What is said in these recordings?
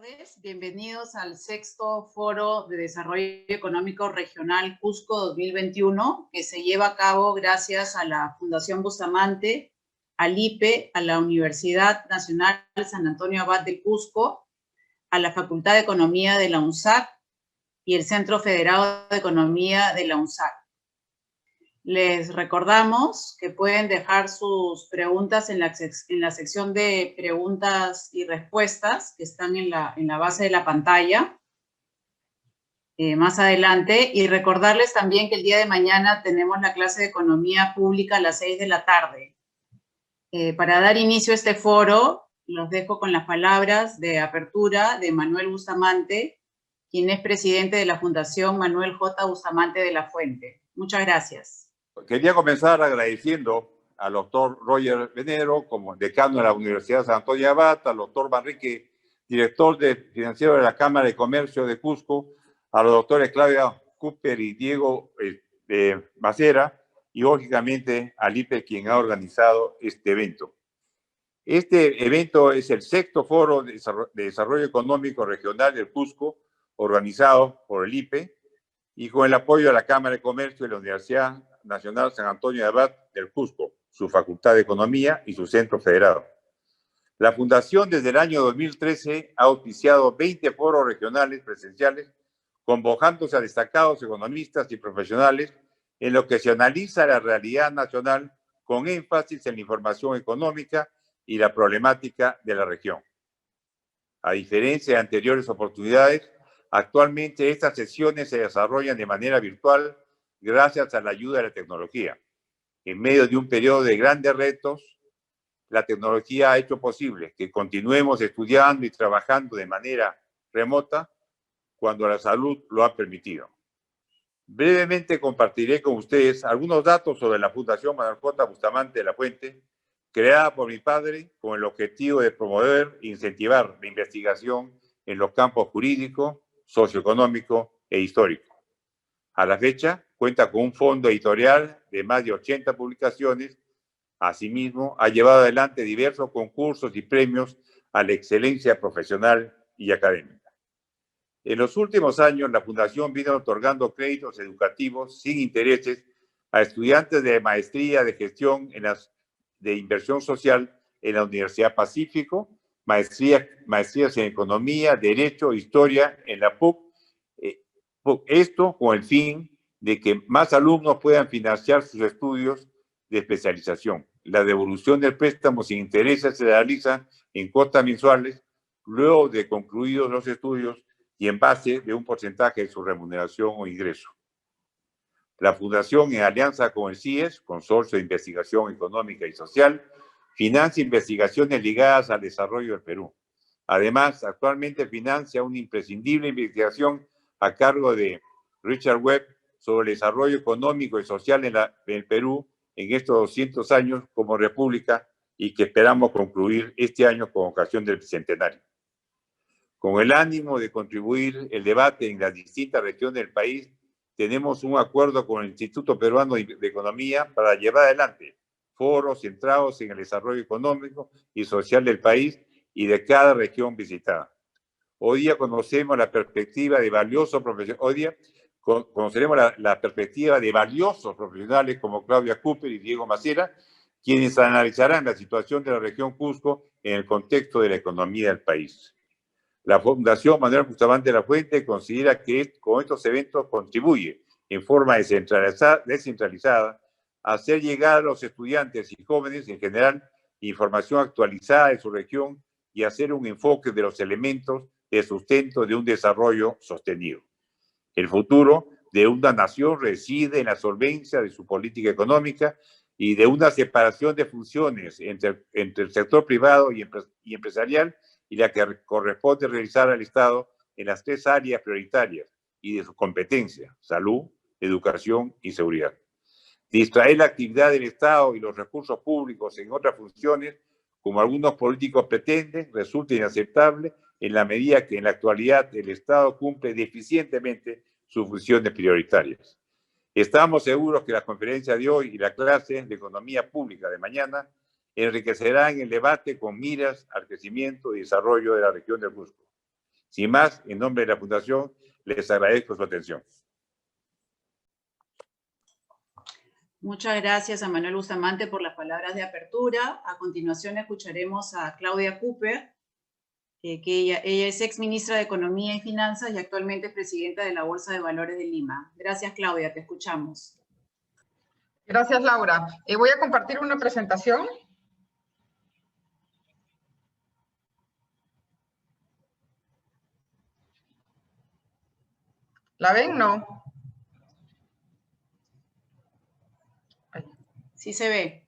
tardes, bienvenidos al sexto Foro de Desarrollo Económico Regional Cusco 2021, que se lleva a cabo gracias a la Fundación Bustamante, al IPE, a la Universidad Nacional San Antonio Abad del Cusco, a la Facultad de Economía de la UNSAC y el Centro Federado de Economía de la UNSAC. Les recordamos que pueden dejar sus preguntas en la sección de preguntas y respuestas que están en la base de la pantalla más adelante. Y recordarles también que el día de mañana tenemos la clase de Economía Pública a las 6 de la tarde. Para dar inicio a este foro, los dejo con las palabras de apertura de Manuel Bustamante, quien es presidente de la Fundación Manuel J. Bustamante de la Fuente. Muchas gracias. Quería comenzar agradeciendo al doctor Roger Venero, como decano de la Universidad San Antonio Abad, al doctor Manrique, director financiero de la Cámara de Comercio de Cusco, a los doctores Claudia Cooper y Diego Macera, y lógicamente al IPE, quien ha organizado este evento. Este evento es el sexto Foro de Desarrollo Económico Regional del Cusco, organizado por el IPE, y con el apoyo de la Cámara de Comercio de la Universidad Nacional San Antonio de Abad del Cusco, su Facultad de Economía y su Centro Federado. La Fundación desde el año 2013 ha auspiciado 20 foros regionales presenciales, convocándose a destacados economistas y profesionales en lo que se analiza la realidad nacional con énfasis en la información económica y la problemática de la región. A diferencia de anteriores oportunidades, actualmente estas sesiones se desarrollan de manera virtual gracias a la ayuda de la tecnología. En medio de un periodo de grandes retos, la tecnología ha hecho posible que continuemos estudiando y trabajando de manera remota cuando la salud lo ha permitido. Brevemente compartiré con ustedes algunos datos sobre la Fundación Manuel J. Bustamante de la Fuente, creada por mi padre con el objetivo de promover e incentivar la investigación en los campos jurídico, socioeconómico e histórico. A la fecha, cuenta con un fondo editorial de más de 80 publicaciones. Asimismo, ha llevado adelante diversos concursos y premios a la excelencia profesional y académica. En los últimos años, la Fundación vino otorgando créditos educativos sin intereses a estudiantes de maestría de gestión de inversión social en la Universidad Pacífico, maestrías en economía, derecho, historia en la PUC. Esto con el fin de que más alumnos puedan financiar sus estudios de especialización. La devolución del préstamo sin intereses se realiza en cuotas mensuales luego de concluidos los estudios y en base de un porcentaje de su remuneración o ingreso. La Fundación, en alianza con el CIES, Consorcio de Investigación Económica y Social, financia investigaciones ligadas al desarrollo del Perú. Además, actualmente financia una imprescindible investigación a cargo de Richard Webb sobre el desarrollo económico y social en el Perú en estos 200 años como república y que esperamos concluir este año con ocasión del bicentenario. Con el ánimo de contribuir el debate en las distintas regiones del país, tenemos un acuerdo con el Instituto Peruano de Economía para llevar adelante foros centrados en el desarrollo económico y social del país y de cada región visitada. Hoy día conocemos la perspectiva de valiosos profesionales. Conoceremos la perspectiva de valiosos profesionales como Claudia Cooper y Diego Macera, quienes analizarán la situación de la región Cusco en el contexto de la economía del país. La Fundación Manuel Bustamante de la Fuente considera que con estos eventos contribuye en forma descentralizada a hacer llegar a los estudiantes y jóvenes en general información actualizada de su región y hacer un enfoque de los elementos de sustento de un desarrollo sostenido. El futuro de una nación reside en la solvencia de su política económica y de una separación de funciones entre el sector privado y empresarial y la que corresponde realizar al Estado en las tres áreas prioritarias y de su competencia: salud, educación y seguridad. Distraer la actividad del Estado y los recursos públicos en otras funciones, como algunos políticos pretenden, resulta inaceptable en la medida que en la actualidad el Estado cumple deficientemente sus funciones prioritarias. Estamos seguros que la conferencia de hoy y la clase de Economía Pública de mañana enriquecerán el debate con miras al crecimiento y desarrollo de la región del Cusco. Sin más, en nombre de la Fundación, les agradezco su atención. Muchas gracias a Manuel Bustamante por las palabras de apertura. A continuación escucharemos a Claudia Cooper, que ella es ex ministra de Economía y Finanzas y actualmente es presidenta de la Bolsa de Valores de Lima. Gracias, Claudia, te escuchamos. Gracias, Laura. Voy a compartir una presentación. ¿La ven? No. Sí se ve.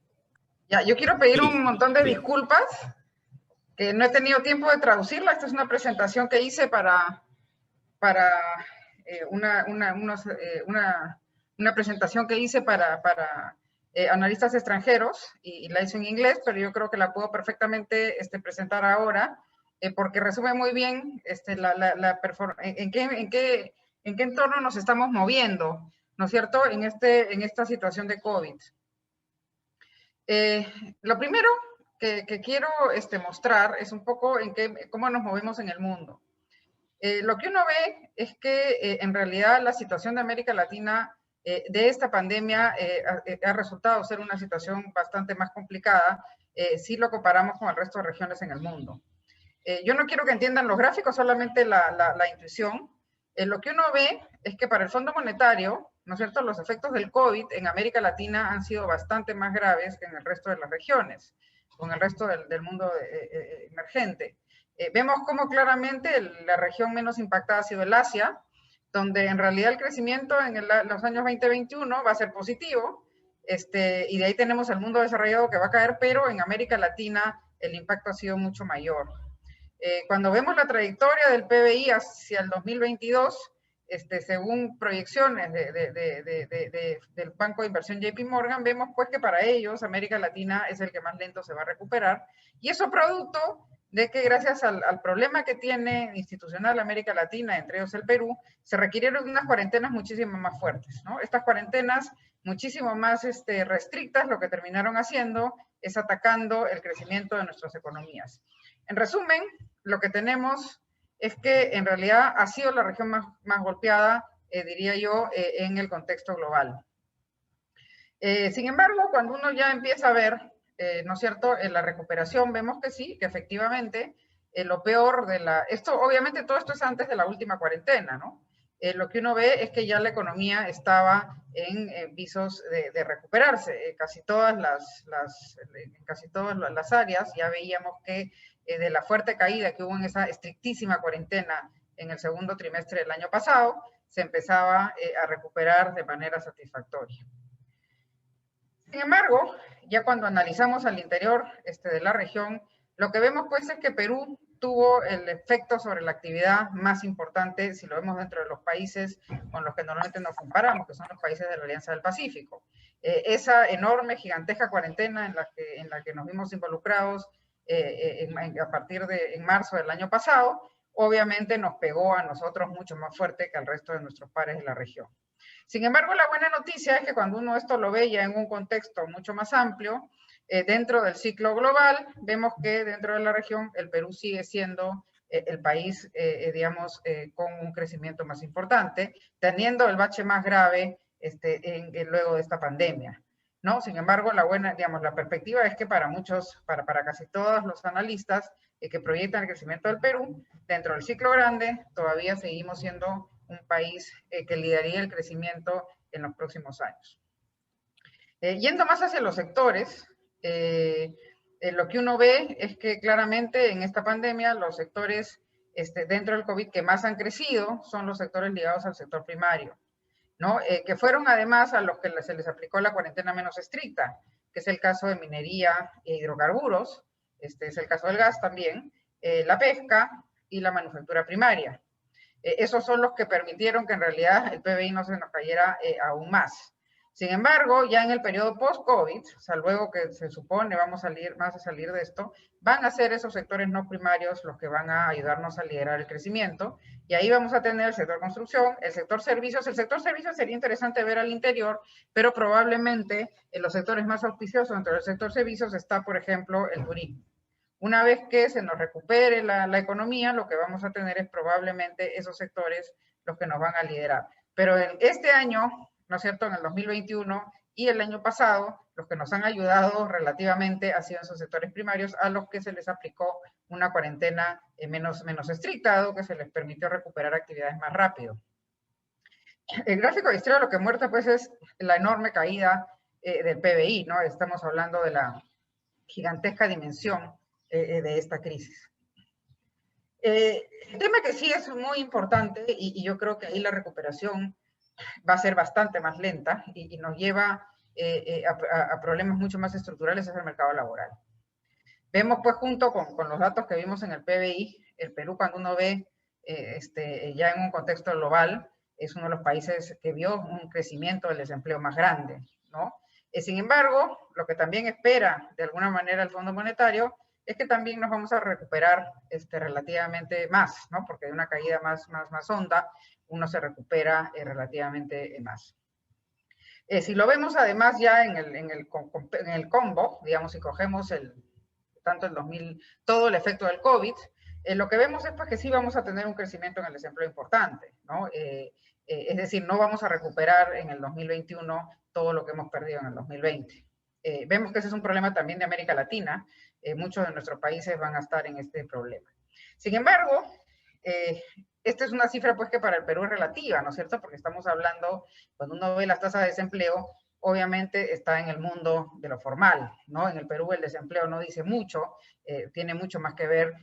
Ya, yo quiero pedir Sí, un montón de sí. disculpas, que no he tenido tiempo de traducirla. Esta es una presentación que hice para una presentación que hice para analistas extranjeros y la hice en inglés, pero yo creo que la puedo perfectamente presentar ahora, porque resume muy bien en qué entorno nos estamos moviendo, ¿no es cierto?, en esta situación de COVID. Lo primero que quiero mostrar es un poco cómo nos movemos en el mundo. Lo que uno ve es que en realidad la situación de América Latina de esta pandemia ha resultado ser una situación bastante más complicada si lo comparamos con el resto de regiones en el mundo. Yo no quiero que entiendan los gráficos, solamente la intuición. Lo que uno ve es que para el Fondo Monetario, ¿no es cierto?, los efectos del COVID en América Latina han sido bastante más graves que en el resto de las regiones, con el resto del mundo emergente. Vemos cómo claramente la región menos impactada ha sido el Asia, donde en realidad el crecimiento en los años 2021 va a ser positivo, y de ahí tenemos el mundo desarrollado que va a caer, pero en América Latina el impacto ha sido mucho mayor. Cuando vemos la trayectoria del PBI hacia el 2022, según proyecciones del Banco de Inversión JP Morgan, vemos pues que para ellos América Latina es el que más lento se va a recuperar, y eso producto de que gracias al problema que tiene institucional América Latina, entre ellos el Perú, se requirieron unas cuarentenas muchísimo más fuertes, ¿no? Estas cuarentenas muchísimo más restrictas, lo que terminaron haciendo es atacando el crecimiento de nuestras economías. En resumen, lo que tenemos es que en realidad ha sido la región más golpeada, diría yo, en el contexto global. Sin embargo, cuando uno ya empieza a ver, ¿no es cierto?, en la recuperación, vemos que sí, que efectivamente lo peor esto, obviamente todo esto es antes de la última cuarentena, ¿no? Lo que uno ve es que ya la economía estaba en visos de recuperarse. Casi todas las áreas ya veíamos que de la fuerte caída que hubo en esa estrictísima cuarentena en el segundo trimestre del año pasado, se empezaba a recuperar de manera satisfactoria. Sin embargo, ya cuando analizamos al interior de la región, lo que vemos pues es que Perú tuvo el efecto sobre la actividad más importante, si lo vemos dentro de los países con los que normalmente nos comparamos, que son los países de la Alianza del Pacífico. Esa enorme, gigantesca cuarentena en la que nos vimos involucrados a partir de marzo del año pasado, obviamente nos pegó a nosotros mucho más fuerte que al resto de nuestros pares de la región. Sin embargo, la buena noticia es que cuando uno esto lo ve ya en un contexto mucho más amplio, dentro del ciclo global, vemos que dentro de la región el Perú sigue siendo el país, digamos, con un crecimiento más importante, teniendo el bache más grave luego de esta pandemia, ¿no? Sin embargo, la perspectiva es que para casi todos los analistas que proyectan el crecimiento del Perú, dentro del ciclo grande, todavía seguimos siendo un país que lideraría el crecimiento en los próximos años. Yendo más hacia los sectores, lo que uno ve es que claramente en esta pandemia los sectores dentro del COVID que más han crecido son los sectores ligados al sector primario, ¿no? Que fueron además a los que se les aplicó la cuarentena menos estricta, que es el caso de minería e hidrocarburos, es el caso del gas también, la pesca y la manufactura primaria. Esos son los que permitieron que en realidad el PBI no se nos cayera aún más. Sin embargo, ya en el periodo post-COVID, o sea, luego que se supone vamos a salir de esto, van a ser esos sectores no primarios los que van a ayudarnos a liderar el crecimiento, y ahí vamos a tener el sector construcción, el sector servicios. El sector servicios sería interesante ver al interior, pero probablemente en los sectores más auspiciosos dentro del sector servicios está, por ejemplo, el turismo. Una vez que se nos recupere la economía, lo que vamos a tener es probablemente esos sectores los que nos van a liderar. Pero en este año, ¿no es cierto?, en el 2021 y el año pasado, los que nos han ayudado relativamente han sido esos sectores primarios a los que se les aplicó una cuarentena menos estricta, dado que se les permitió recuperar actividades más rápido. El gráfico de izquierda lo que muestra pues es la enorme caída del PBI, ¿no? Estamos hablando de la gigantesca dimensión de esta crisis. El tema que sí es muy importante y yo creo que ahí la recuperación va a ser bastante más lenta y nos lleva a problemas mucho más estructurales es el mercado laboral. Vemos pues junto con los datos que vimos en el PBI, el Perú cuando uno ve ya en un contexto global, es uno de los países que vio un crecimiento del desempleo más grande, ¿no? Sin embargo, lo que también espera de alguna manera el Fondo Monetario es que también nos vamos a recuperar relativamente más, ¿no? Porque de una caída más honda, uno se recupera relativamente más. Si lo vemos además ya en el combo, digamos, si cogemos todo el efecto del COVID, lo que vemos es pues, que sí vamos a tener un crecimiento en el desempleo importante, ¿no? Es decir, no vamos a recuperar en el 2021 todo lo que hemos perdido en el 2020. Vemos que ese es un problema también de América Latina. Muchos de nuestros países van a estar en este problema. Sin embargo, esta es una cifra pues que para el Perú es relativa, ¿no es cierto? Porque estamos hablando, cuando uno ve las tasas de desempleo, obviamente está en el mundo de lo formal, ¿no? En el Perú el desempleo no dice mucho, tiene mucho más que ver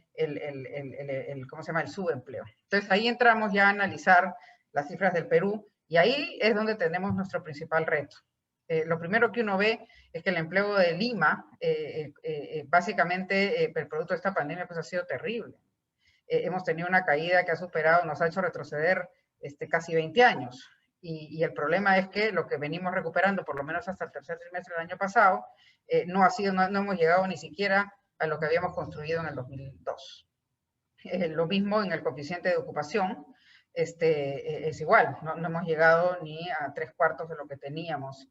¿cómo se llama? El subempleo. Entonces ahí entramos ya a analizar las cifras del Perú y ahí es donde tenemos nuestro principal reto. Lo primero que uno ve es que el empleo de Lima, básicamente el producto de esta pandemia pues ha sido terrible. Hemos tenido una caída que ha superado, nos ha hecho retroceder casi 20 años. Y el problema es que lo que venimos recuperando, por lo menos hasta el tercer trimestre del año pasado, no hemos llegado ni siquiera a lo que habíamos construido en el 2002. Lo mismo en el coeficiente de ocupación, es igual, no hemos llegado ni a 3/4 de lo que teníamos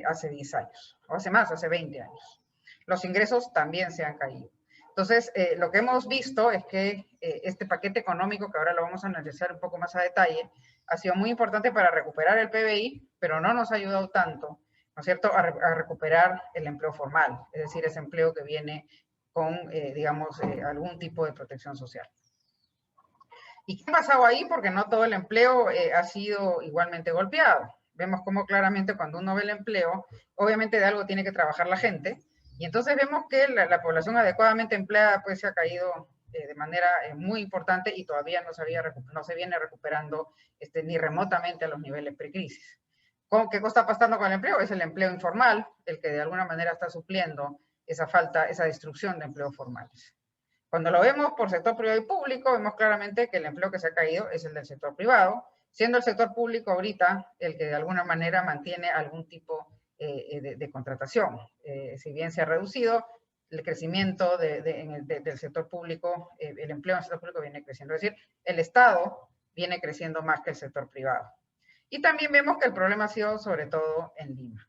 hace 10 años, o hace más, hace 20 años. Los ingresos también se han caído. Entonces, lo que hemos visto es que este paquete económico, que ahora lo vamos a analizar un poco más a detalle, ha sido muy importante para recuperar el PBI, pero no nos ha ayudado tanto, ¿no es cierto?, a recuperar el empleo formal, es decir, ese empleo que viene con, digamos, algún tipo de protección social. ¿Y qué ha pasado ahí? Porque no todo el empleo ha sido igualmente golpeado. Vemos cómo claramente cuando uno ve el empleo, obviamente de algo tiene que trabajar la gente, y entonces vemos que la población adecuadamente empleada pues se ha caído de manera muy importante y todavía no se viene recuperando ni remotamente a los niveles precrisis. ¿Qué está pasando con el empleo? Es el empleo informal, el que de alguna manera está supliendo esa destrucción de empleos formales. Cuando lo vemos por sector privado y público, vemos claramente que el empleo que se ha caído es el del sector privado, siendo el sector público ahorita el que de alguna manera mantiene algún tipo de contratación. Si bien se ha reducido, el crecimiento del sector público, el empleo en el sector público viene creciendo. Es decir, el Estado viene creciendo más que el sector privado. Y también vemos que el problema ha sido sobre todo en Lima.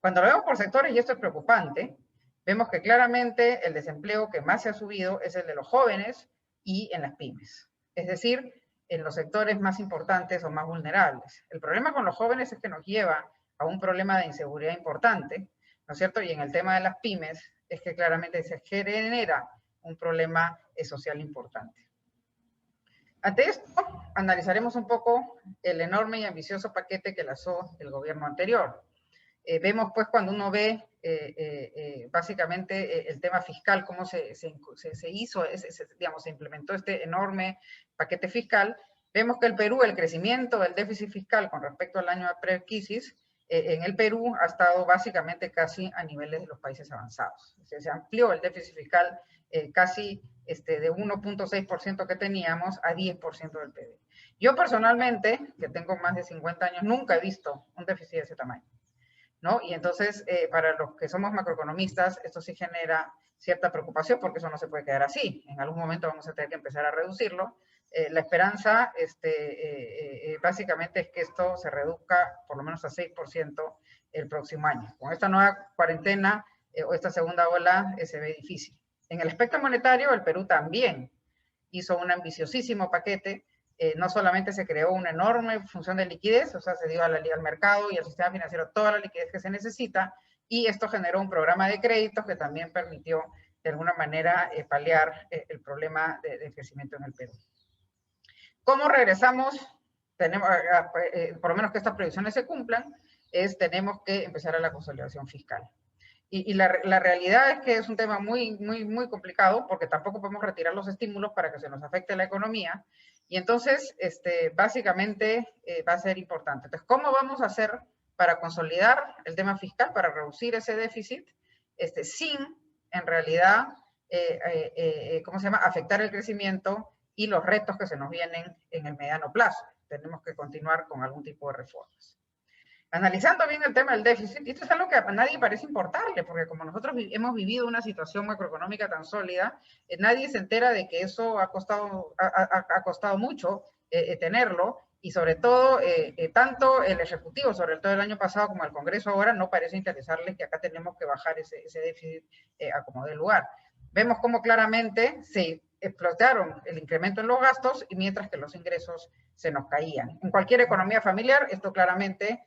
Cuando lo vemos por sectores, y esto es preocupante, vemos que claramente el desempleo que más se ha subido es el de los jóvenes y en las pymes. Es decir, en los sectores más importantes o más vulnerables. El problema con los jóvenes es que nos lleva a un problema de inseguridad importante, ¿no es cierto? Y en el tema de las pymes es que claramente se genera un problema social importante. Ante esto, analizaremos un poco el enorme y ambicioso paquete que lanzó el gobierno anterior. Vemos pues cuando uno ve básicamente el tema fiscal, cómo se hizo, digamos, se implementó este enorme paquete fiscal, vemos que el Perú, el crecimiento del déficit fiscal con respecto al año pre-crisis, en el Perú ha estado básicamente casi a niveles de los países avanzados. O sea, se amplió el déficit fiscal casi de 1.6% que teníamos a 10% del PIB. Yo personalmente, que tengo más de 50 años, nunca he visto un déficit de ese tamaño, ¿no? Y entonces, para los que somos macroeconomistas, esto sí genera cierta preocupación porque eso no se puede quedar así. En algún momento vamos a tener que empezar a reducirlo. La esperanza, básicamente, es que esto se reduzca por lo menos a 6% el próximo año. Con esta nueva cuarentena o esta segunda ola se ve difícil. En el aspecto monetario, el Perú también hizo un ambiciosísimo paquete. No solamente se creó una enorme función de liquidez, o sea, se dio al mercado y al sistema financiero toda la liquidez que se necesita, y esto generó un programa de créditos que también permitió, de alguna manera, paliar el problema de crecimiento en el Perú. ¿Cómo regresamos? Tenemos, por lo menos que estas previsiones se cumplan, tenemos que empezar a la consolidación fiscal. Y la realidad es que es un tema muy complicado, porque tampoco podemos retirar los estímulos para que se nos afecte la economía, y entonces, básicamente, va a ser importante. Entonces, ¿cómo vamos a hacer para consolidar el tema fiscal, para reducir ese déficit, sin, en realidad, ¿cómo se llama?, afectar el crecimiento y los retos que se nos vienen en el mediano plazo? Tenemos que continuar con algún tipo de reformas. Analizando bien el tema del déficit, y esto es algo que a nadie parece importarle, porque como nosotros hemos vivido una situación macroeconómica tan sólida, nadie se entera de que eso ha costado mucho tenerlo, y sobre todo, tanto el Ejecutivo, sobre todo el año pasado, como el Congreso ahora, no parece interesarles que acá tenemos que bajar ese déficit a como dé lugar. Vemos cómo claramente se explotaron el incremento en los gastos, y mientras que los ingresos se nos caían. En cualquier economía familiar, esto claramente...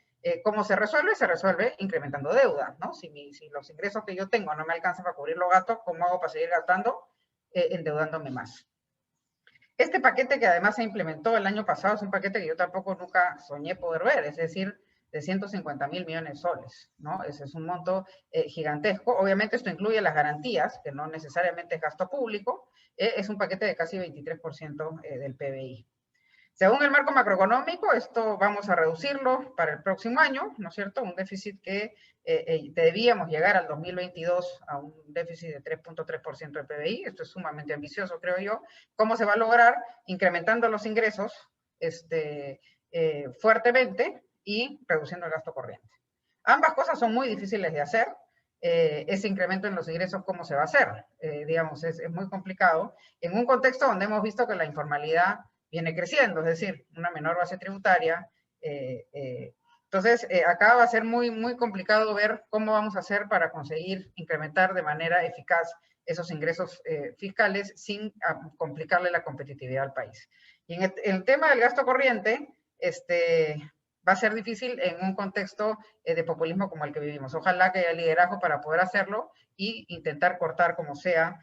¿Cómo se resuelve? Se resuelve incrementando deuda, ¿no? Si los ingresos que yo tengo no me alcanzan para cubrir los gastos, ¿cómo hago para seguir gastando? Endeudándome más. Este paquete, que además se implementó el año pasado, es un paquete que yo tampoco nunca soñé poder ver, es decir, de 150.000 millones de soles, ¿no? Ese es un monto gigantesco. Obviamente esto incluye las garantías, que no necesariamente es gasto público. Es un paquete de casi 23% del PBI. Según el marco macroeconómico, esto vamos a reducirlo para el próximo año, ¿no es cierto? Un déficit que debíamos llegar al 2022 a un déficit de 3.3% del PBI. Esto es sumamente ambicioso, creo yo. ¿Cómo se va a lograr? Incrementando los ingresos fuertemente y reduciendo el gasto corriente. Ambas cosas son muy difíciles de hacer. Ese incremento en los ingresos, ¿cómo se va a hacer? Digamos, es muy complicado. En un contexto donde hemos visto que la informalidad viene creciendo, es decir, una menor base tributaria. Entonces, acá va a ser muy complicado ver cómo vamos a hacer para conseguir incrementar de manera eficaz esos ingresos fiscales sin complicarle la competitividad al país. Y en el tema del gasto corriente, va a ser difícil en un contexto de populismo como el que vivimos. Ojalá que haya liderazgo para poder hacerlo y intentar cortar como sea,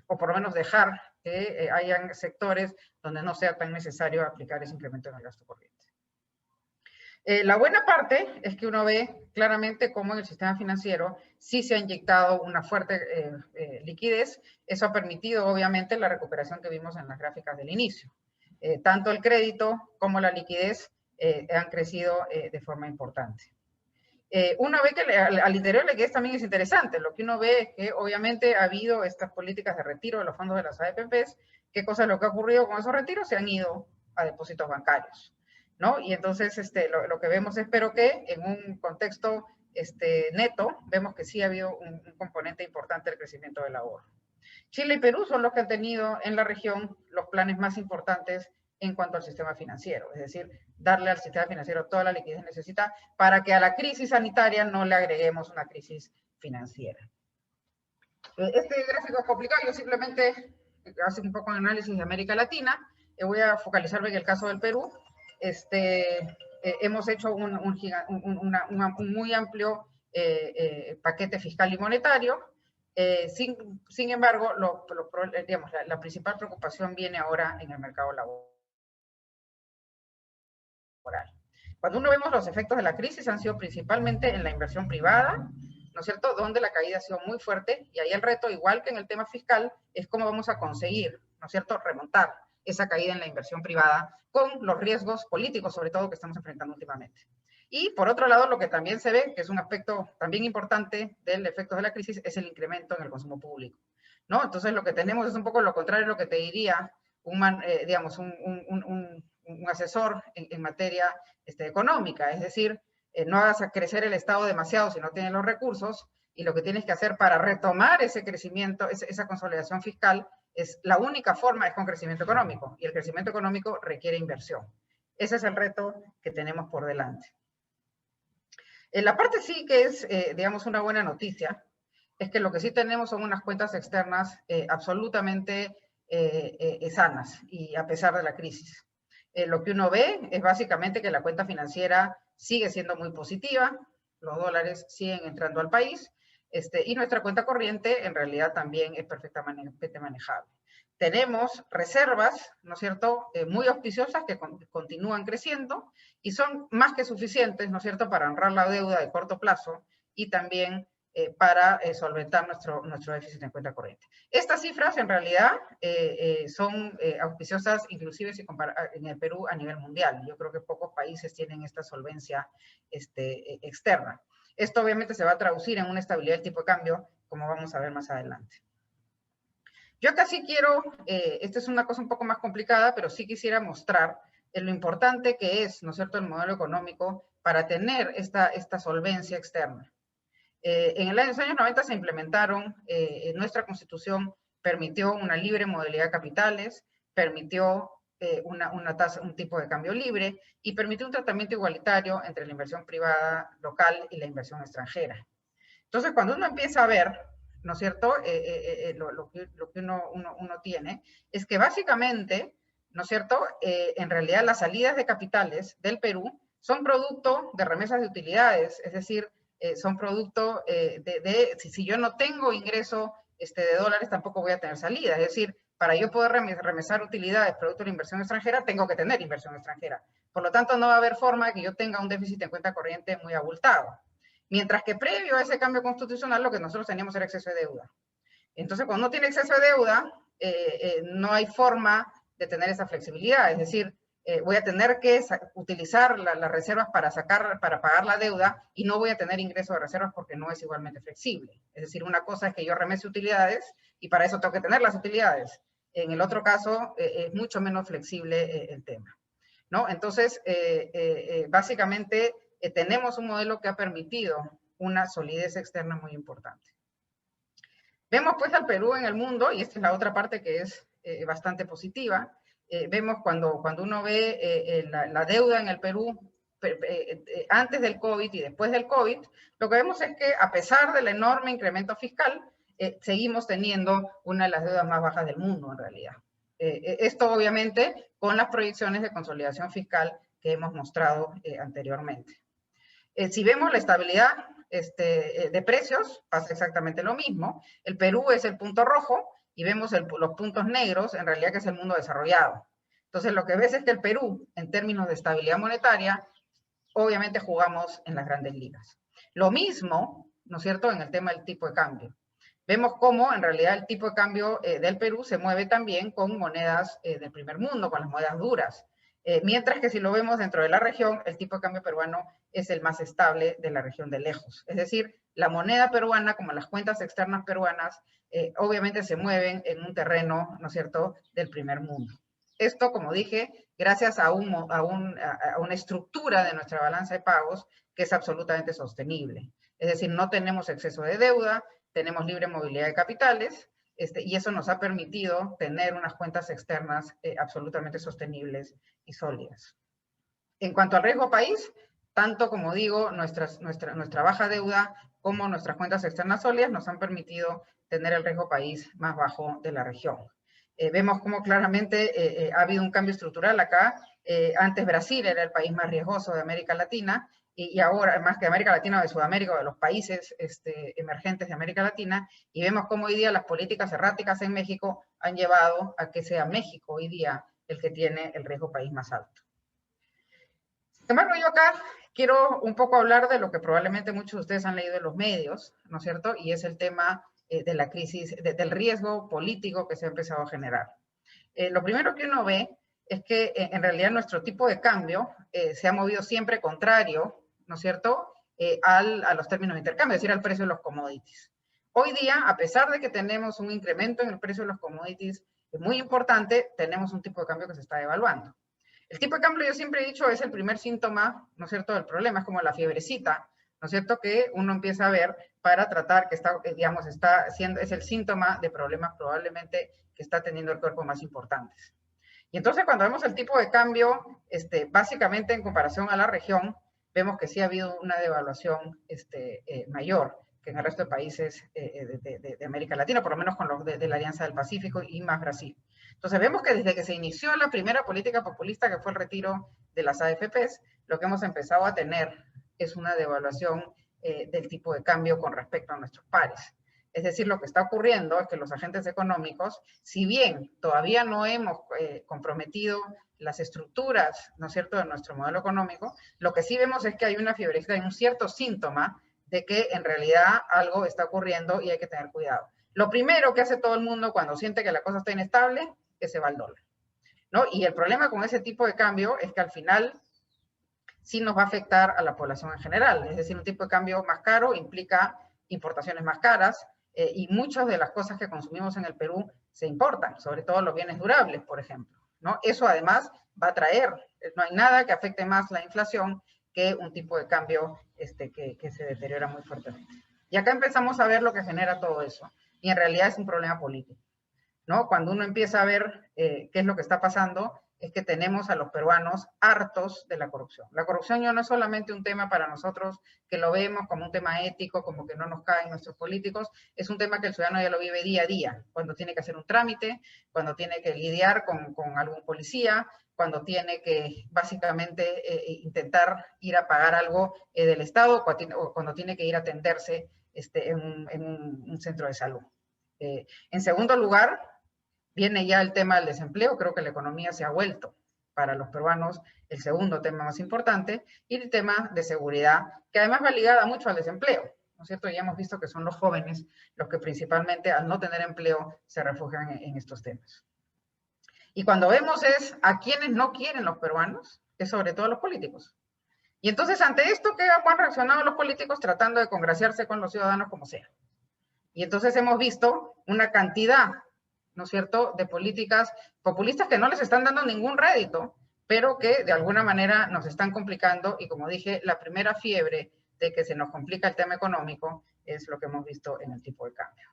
o por lo menos dejar que hayan sectores donde no sea tan necesario aplicar ese incremento en el gasto corriente. La buena parte es que uno ve claramente cómo en el sistema financiero sí se ha inyectado una fuerte liquidez. Eso ha permitido, obviamente, la recuperación que vimos en las gráficas del inicio. Tanto el crédito como la liquidez han crecido de forma importante. Uno ve que al interior de la liquidez también es interesante. Lo que uno ve es que obviamente ha habido estas políticas de retiro de los fondos de las AFPs. ¿Qué cosa es lo que ha ocurrido con esos retiros? Se han ido a depósitos bancarios, ¿no? Y entonces lo que vemos es, pero que en un contexto neto, vemos que sí ha habido un componente importante del crecimiento del ahorro. Chile y Perú son los que han tenido en la región los planes más importantes en cuanto al sistema financiero, es decir, darle al sistema financiero toda la liquidez que necesita para que a la crisis sanitaria no le agreguemos una crisis financiera. Este gráfico es complicado, yo simplemente hago un poco de análisis de América Latina, voy a focalizarme en el caso del Perú. Hemos hecho un muy amplio paquete fiscal y monetario. Sin embargo, digamos, la principal preocupación viene ahora en el mercado laboral. Cuando uno vemos los efectos de la crisis, han sido principalmente en la inversión privada, ¿no es cierto?, donde la caída ha sido muy fuerte, y ahí el reto, igual que en el tema fiscal, es cómo vamos a conseguir, ¿no es cierto?, remontar esa caída en la inversión privada con los riesgos políticos, sobre todo, que estamos enfrentando últimamente. Y por otro lado, lo que también se ve, que es un aspecto también importante del efecto de la crisis, es el incremento en el consumo público, ¿no? Entonces, lo que tenemos es un poco lo contrario de lo que te diría digamos, un asesor en materia económica, es decir, no hagas a crecer el Estado demasiado si no tienes los recursos, y lo que tienes que hacer para retomar ese crecimiento, esa consolidación fiscal, la única forma es con crecimiento económico, y el crecimiento económico requiere inversión. Ese es el reto que tenemos por delante. La parte sí que es, digamos, una buena noticia, es que lo que sí tenemos son unas cuentas externas absolutamente sanas, y a pesar de la crisis. Lo que uno ve es básicamente que la cuenta financiera sigue siendo muy positiva, los dólares siguen entrando al país, y nuestra cuenta corriente en realidad también es perfectamente manejable. Tenemos reservas, ¿no es cierto?, muy auspiciosas que continúan creciendo y son más que suficientes, ¿no es cierto?, para honrar la deuda de corto plazo y también para solventar nuestro déficit en cuenta corriente. Estas cifras en realidad son auspiciosas inclusive si en el Perú a nivel mundial. Yo creo que pocos países tienen esta solvencia externa. Esto obviamente se va a traducir en una estabilidad del tipo de cambio, como vamos a ver más adelante. Yo acá sí quiero, esta es una cosa un poco más complicada, pero sí quisiera mostrar lo importante que es, ¿no es cierto?, el modelo económico para tener esta solvencia externa. En los años 90 se implementaron, nuestra Constitución permitió una libre modalidad de capitales, permitió un tipo de cambio libre y permitió un tratamiento igualitario entre la inversión privada local y la inversión extranjera. Entonces, cuando uno empieza a ver, ¿no es cierto?, lo que uno tiene, es que básicamente, ¿no es cierto?, en realidad las salidas de capitales del Perú son producto de remesas de utilidades, es decir, son producto si yo no tengo ingreso de dólares, tampoco voy a tener salida. Es decir, para yo poder remesar utilidades producto de la inversión extranjera, tengo que tener inversión extranjera. Por lo tanto, no va a haber forma de que yo tenga un déficit en cuenta corriente muy abultado. Mientras que previo a ese cambio constitucional, lo que nosotros teníamos era exceso de deuda. Entonces, cuando uno tiene exceso de deuda, no hay forma de tener esa flexibilidad. Es decir, voy a tener que utilizar las reservas para pagar la deuda y no voy a tener ingreso de reservas porque no es igualmente flexible. Es decir, una cosa es que yo remese utilidades y para eso tengo que tener las utilidades. En el otro caso, es mucho menos flexible el tema, ¿no? Entonces, básicamente, tenemos un modelo que ha permitido una solidez externa muy importante. Vemos pues al Perú en el mundo, y esta es la otra parte que es bastante positiva. Vemos cuando uno ve la deuda en el Perú antes del COVID y después del COVID, lo que vemos es que a pesar del enorme incremento fiscal, seguimos teniendo una de las deudas más bajas del mundo en realidad. Esto obviamente con las proyecciones de consolidación fiscal que hemos mostrado anteriormente. Si vemos la estabilidad de precios, pasa exactamente lo mismo. El Perú es el punto rojo y vemos los puntos negros, en realidad que es el mundo desarrollado. Entonces, lo que ves es que el Perú, en términos de estabilidad monetaria, obviamente jugamos en las grandes ligas. Lo mismo, ¿no es cierto?, en el tema del tipo de cambio. Vemos cómo, en realidad, el tipo de cambio del Perú se mueve también con monedas del primer mundo, con las monedas duras. Mientras que si lo vemos dentro de la región, el tipo de cambio peruano es el más estable de la región de lejos. Es decir, la moneda peruana, como las cuentas externas peruanas, obviamente se mueven en un terreno, ¿no es cierto?, del primer mundo. Esto, como dije, gracias a una estructura de nuestra balanza de pagos que es absolutamente sostenible. Es decir, no tenemos exceso de deuda, tenemos libre movilidad de capitales, y eso nos ha permitido tener unas cuentas externas absolutamente sostenibles y sólidas. En cuanto al riesgo país, tanto como digo, nuestra baja deuda como nuestras cuentas externas sólidas nos han permitido tener el riesgo país más bajo de la región. Vemos cómo claramente ha habido un cambio estructural acá. Antes Brasil era el país más riesgoso de América Latina, y ahora, más que América Latina o de Sudamérica, o de los países emergentes de América Latina, y vemos cómo hoy día las políticas erráticas en México han llevado a que sea México hoy día el que tiene el riesgo país más alto. Sin embargo, yo acá quiero un poco hablar de lo que probablemente muchos de ustedes han leído en los medios, ¿no es cierto?, y es el tema de la crisis, del riesgo político que se ha empezado a generar. Lo primero que uno ve es que en realidad nuestro tipo de cambio se ha movido siempre contrario, ¿no es cierto?, a los términos de intercambio, es decir, al precio de los commodities. Hoy día, a pesar de que tenemos un incremento en el precio de los commodities muy importante, tenemos un tipo de cambio que se está devaluando. El tipo de cambio, yo siempre he dicho, es el primer síntoma, ¿no es cierto?, del problema, es como la fiebrecita, ¿no es cierto?, que uno empieza a ver para tratar que está, digamos, es el síntoma de problemas probablemente que está teniendo el cuerpo más importantes. Y entonces cuando vemos el tipo de cambio, básicamente en comparación a la región, vemos que sí ha habido una devaluación mayor, que en el resto de países de América Latina, por lo menos con los de la Alianza del Pacífico y más Brasil. Entonces vemos que desde que se inició la primera política populista, que fue el retiro de las AFPs, lo que hemos empezado a tener es una devaluación del tipo de cambio con respecto a nuestros pares. Es decir, lo que está ocurriendo es que los agentes económicos, si bien todavía no hemos comprometido las estructuras, ¿no es cierto?, de nuestro modelo económico, lo que sí vemos es que hay una fiebrecita, hay un cierto síntoma de que en realidad algo está ocurriendo y hay que tener cuidado. Lo primero que hace todo el mundo cuando siente que la cosa está inestable es se va al dólar, ¿no? Y el problema con ese tipo de cambio es que al final sí nos va a afectar a la población en general. Es decir, un tipo de cambio más caro implica importaciones más caras y muchas de las cosas que consumimos en el Perú se importan, sobre todo los bienes durables, por ejemplo, ¿no? Eso además va a traer, no hay nada que afecte más la inflación que un tipo de cambio que se deteriora muy fuertemente. Y acá empezamos a ver lo que genera todo eso. Y en realidad es un problema político, ¿no? Cuando uno empieza a ver qué es lo que está pasando, es que tenemos a los peruanos hartos de la corrupción. La corrupción ya no es solamente un tema para nosotros que lo vemos como un tema ético, como que no nos caen nuestros políticos, es un tema que el ciudadano ya lo vive día a día, cuando tiene que hacer un trámite, cuando tiene que lidiar con algún policía, cuando tiene que básicamente intentar ir a pagar algo del Estado, o cuando tiene que ir a atenderse en un centro de salud. En segundo lugar, viene ya el tema del desempleo. Creo que la economía se ha vuelto para los peruanos el segundo tema más importante, y el tema de seguridad, que además va ligada mucho al desempleo, ¿no es cierto? Ya hemos visto que son los jóvenes los que principalmente al no tener empleo se refugian en estos temas. Y cuando vemos es a quienes no quieren los peruanos, es sobre todo a los políticos. Y entonces ante esto, ¿qué han reaccionado los políticos? Tratando de congraciarse con los ciudadanos como sea. Y entonces hemos visto una cantidad, ¿no es cierto?, de políticas populistas que no les están dando ningún rédito, pero que de alguna manera nos están complicando. Y como dije, la primera fiebre de que se nos complica el tema económico es lo que hemos visto en el tipo de cambio.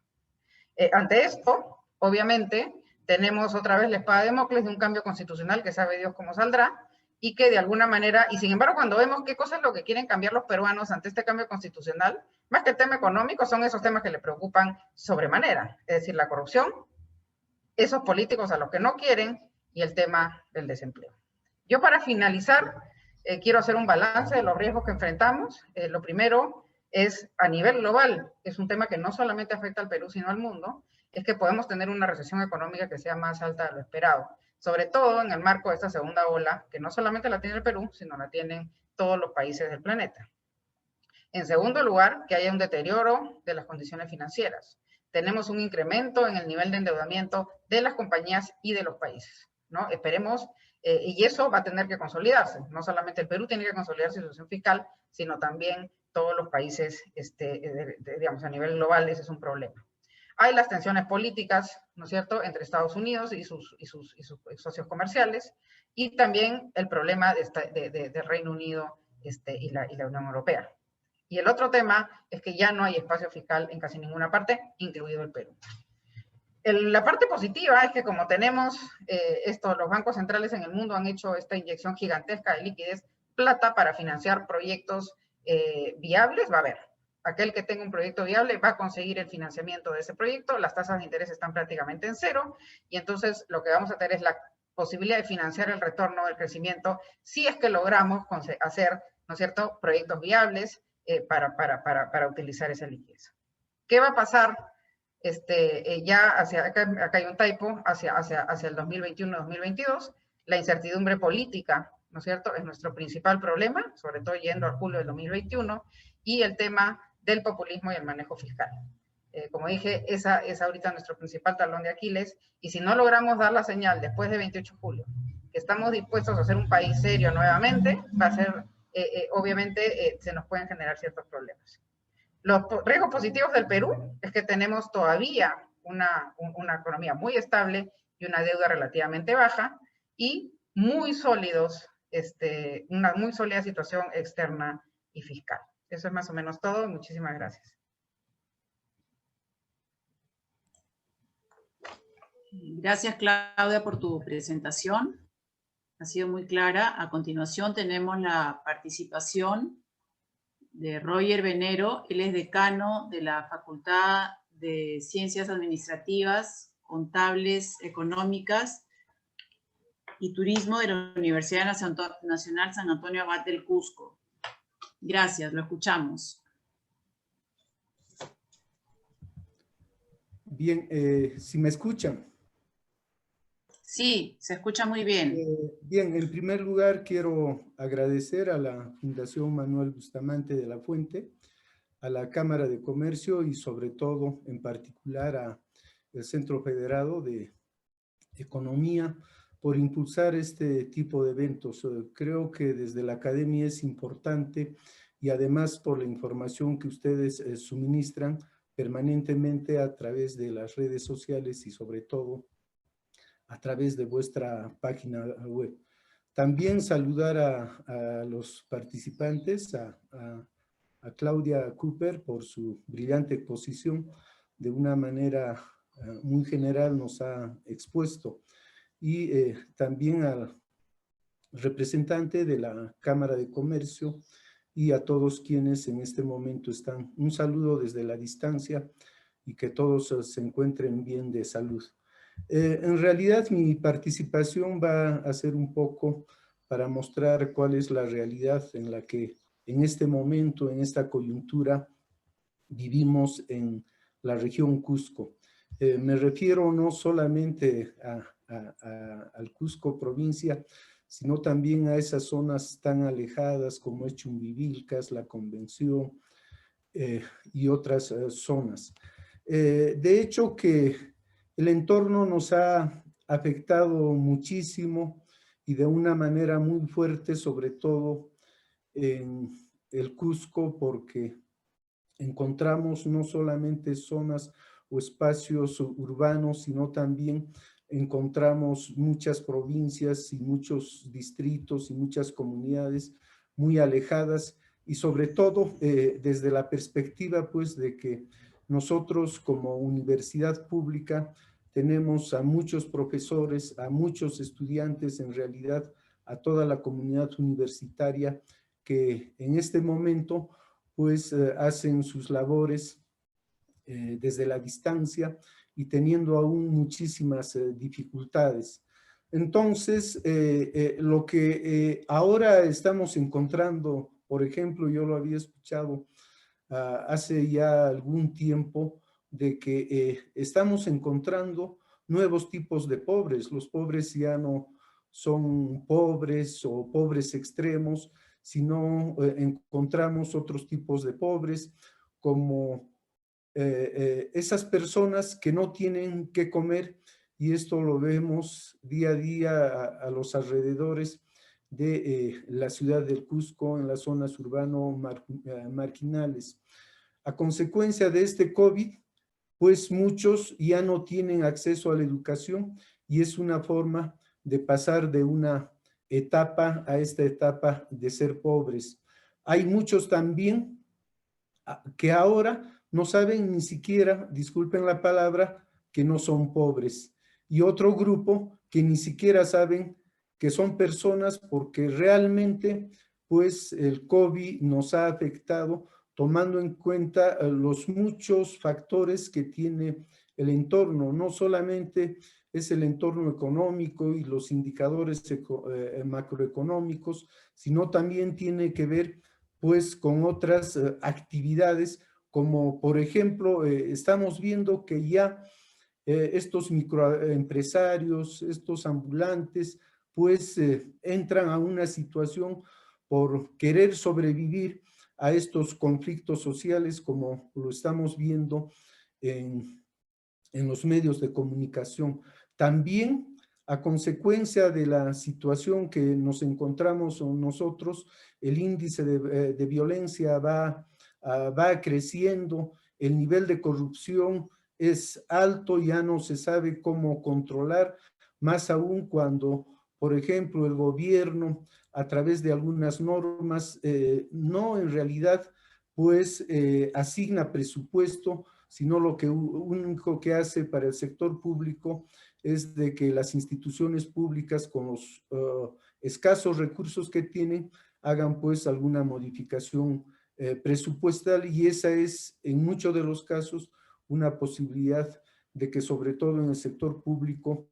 Ante esto, obviamente, tenemos otra vez la espada de Damocles de un cambio constitucional que sabe Dios cómo saldrá, y que de alguna manera, y sin embargo, cuando vemos qué cosas es lo que quieren cambiar los peruanos ante este cambio constitucional, más que el tema económico, son esos temas que le preocupan sobremanera, es decir, la corrupción, esos políticos a los que no quieren, y el tema del desempleo. Yo, para finalizar, quiero hacer un balance de los riesgos que enfrentamos. Lo primero es, a nivel global, es un tema que no solamente afecta al Perú, sino al mundo, es que podemos tener una recesión económica que sea más alta de lo esperado, sobre todo en el marco de esta segunda ola, que no solamente la tiene el Perú, sino la tienen todos los países del planeta. En segundo lugar, que haya un deterioro de las condiciones financieras. Tenemos un incremento en el nivel de endeudamiento de las compañías y de los países, ¿no? Esperemos, y eso va a tener que consolidarse. No solamente el Perú tiene que consolidar su situación fiscal, sino también todos los países, digamos, a nivel global. Ese es un problema. Hay las tensiones políticas, ¿no es cierto?, entre Estados Unidos y sus socios comerciales, y también el problema de Reino Unido y la Unión Europea. Y el otro tema es que ya no hay espacio fiscal en casi ninguna parte, incluido el Perú. La parte positiva es que como tenemos los bancos centrales en el mundo han hecho esta inyección gigantesca de liquidez, plata para financiar proyectos viables, va a haber. Aquel que tenga un proyecto viable va a conseguir el financiamiento de ese proyecto, las tasas de interés están prácticamente en cero, y entonces lo que vamos a tener es la posibilidad de financiar el retorno del crecimiento, si es que logramos hacer, ¿no es cierto?, proyectos viables para utilizar esa liquidez. ¿Qué va a pasar? Ya acá hay un typo, hacia el 2021-2022, la incertidumbre política, ¿no es cierto?, es nuestro principal problema, sobre todo yendo al julio del 2021, y el tema del populismo y el manejo fiscal. Como dije, esa es ahorita nuestro principal talón de Aquiles, y si no logramos dar la señal después de 28 de julio, que estamos dispuestos a ser un país serio nuevamente, va a ser, obviamente, se nos pueden generar ciertos problemas. Los riesgos positivos del Perú es que tenemos todavía una economía muy estable y una deuda relativamente baja, y muy sólidos, una muy sólida situación externa y fiscal. Eso es más o menos todo. Muchísimas gracias. Gracias, Claudia, por tu presentación. Ha sido muy clara. A continuación tenemos la participación de Roger Venero. Él es decano de la Facultad de Ciencias Administrativas, Contables, Económicas y Turismo de la Universidad Nacional San Antonio Abad del Cusco. Gracias, lo escuchamos. Bien, si me escuchan. Sí, se escucha muy bien. Bien, en primer lugar quiero agradecer a la Fundación Manuel Bustamante de la Fuente, a la Cámara de Comercio y sobre todo, en particular, al Centro Federado de Economía por impulsar este tipo de eventos. Creo que desde la academia es importante y además por la información que ustedes suministran permanentemente a través de las redes sociales y sobre todo a través de vuestra página web. También saludar a los participantes, a Claudia Cooper por su brillante exposición, de una manera muy general nos ha expuesto, y también al representante de la Cámara de Comercio y a todos quienes en este momento están. Un saludo desde la distancia y que todos se encuentren bien de salud. En realidad mi participación va a ser un poco para mostrar cuál es la realidad en la que en este momento, en esta coyuntura, vivimos en la región Cusco. Me refiero no solamente al Cusco provincia, sino también a esas zonas tan alejadas como es Chumbivilcas, La Convención y otras zonas. De hecho que el entorno nos ha afectado muchísimo y de una manera muy fuerte, sobre todo en el Cusco, porque encontramos no solamente zonas o espacios urbanos, sino también encontramos muchas provincias y muchos distritos y muchas comunidades muy alejadas y sobre todo desde la perspectiva pues de que nosotros como universidad pública tenemos a muchos profesores, a muchos estudiantes, en realidad a toda la comunidad universitaria que en este momento pues hacen sus labores desde la distancia y teniendo aún muchísimas dificultades. Entonces, lo que ahora estamos encontrando, por ejemplo, yo lo había escuchado hace ya algún tiempo, de que estamos encontrando nuevos tipos de pobres. Los pobres ya no son pobres o pobres extremos, sino encontramos otros tipos de pobres, como esas personas que no tienen que comer, y esto lo vemos día a día a los alrededores de la ciudad del Cusco, en las zonas marginales. A consecuencia de este COVID, pues muchos ya no tienen acceso a la educación y es una forma de pasar de una etapa a esta etapa de ser pobres. Hay muchos también que ahora no saben ni siquiera, disculpen la palabra, que no son pobres. Y otro grupo que ni siquiera saben que son personas porque realmente pues el COVID nos ha afectado tomando en cuenta los muchos factores que tiene el entorno. No solamente es el entorno económico y los indicadores macroeconómicos, sino también tiene que ver pues con otras actividades, como por ejemplo, estamos viendo que ya estos microempresarios, estos ambulantes, pues entran a una situación por querer sobrevivir a estos conflictos sociales, como lo estamos viendo en los medios de comunicación. También a consecuencia de la situación que nos encontramos nosotros, el índice de violencia va creciendo, el nivel de corrupción es alto, ya no se sabe cómo controlar, más aún cuando, por ejemplo, el gobierno, a través de algunas normas, no en realidad, pues asigna presupuesto, sino lo único que hace para el sector público es de que las instituciones públicas con los escasos recursos que tienen hagan pues alguna modificación presupuestal, y esa es en muchos de los casos una posibilidad de que sobre todo en el sector público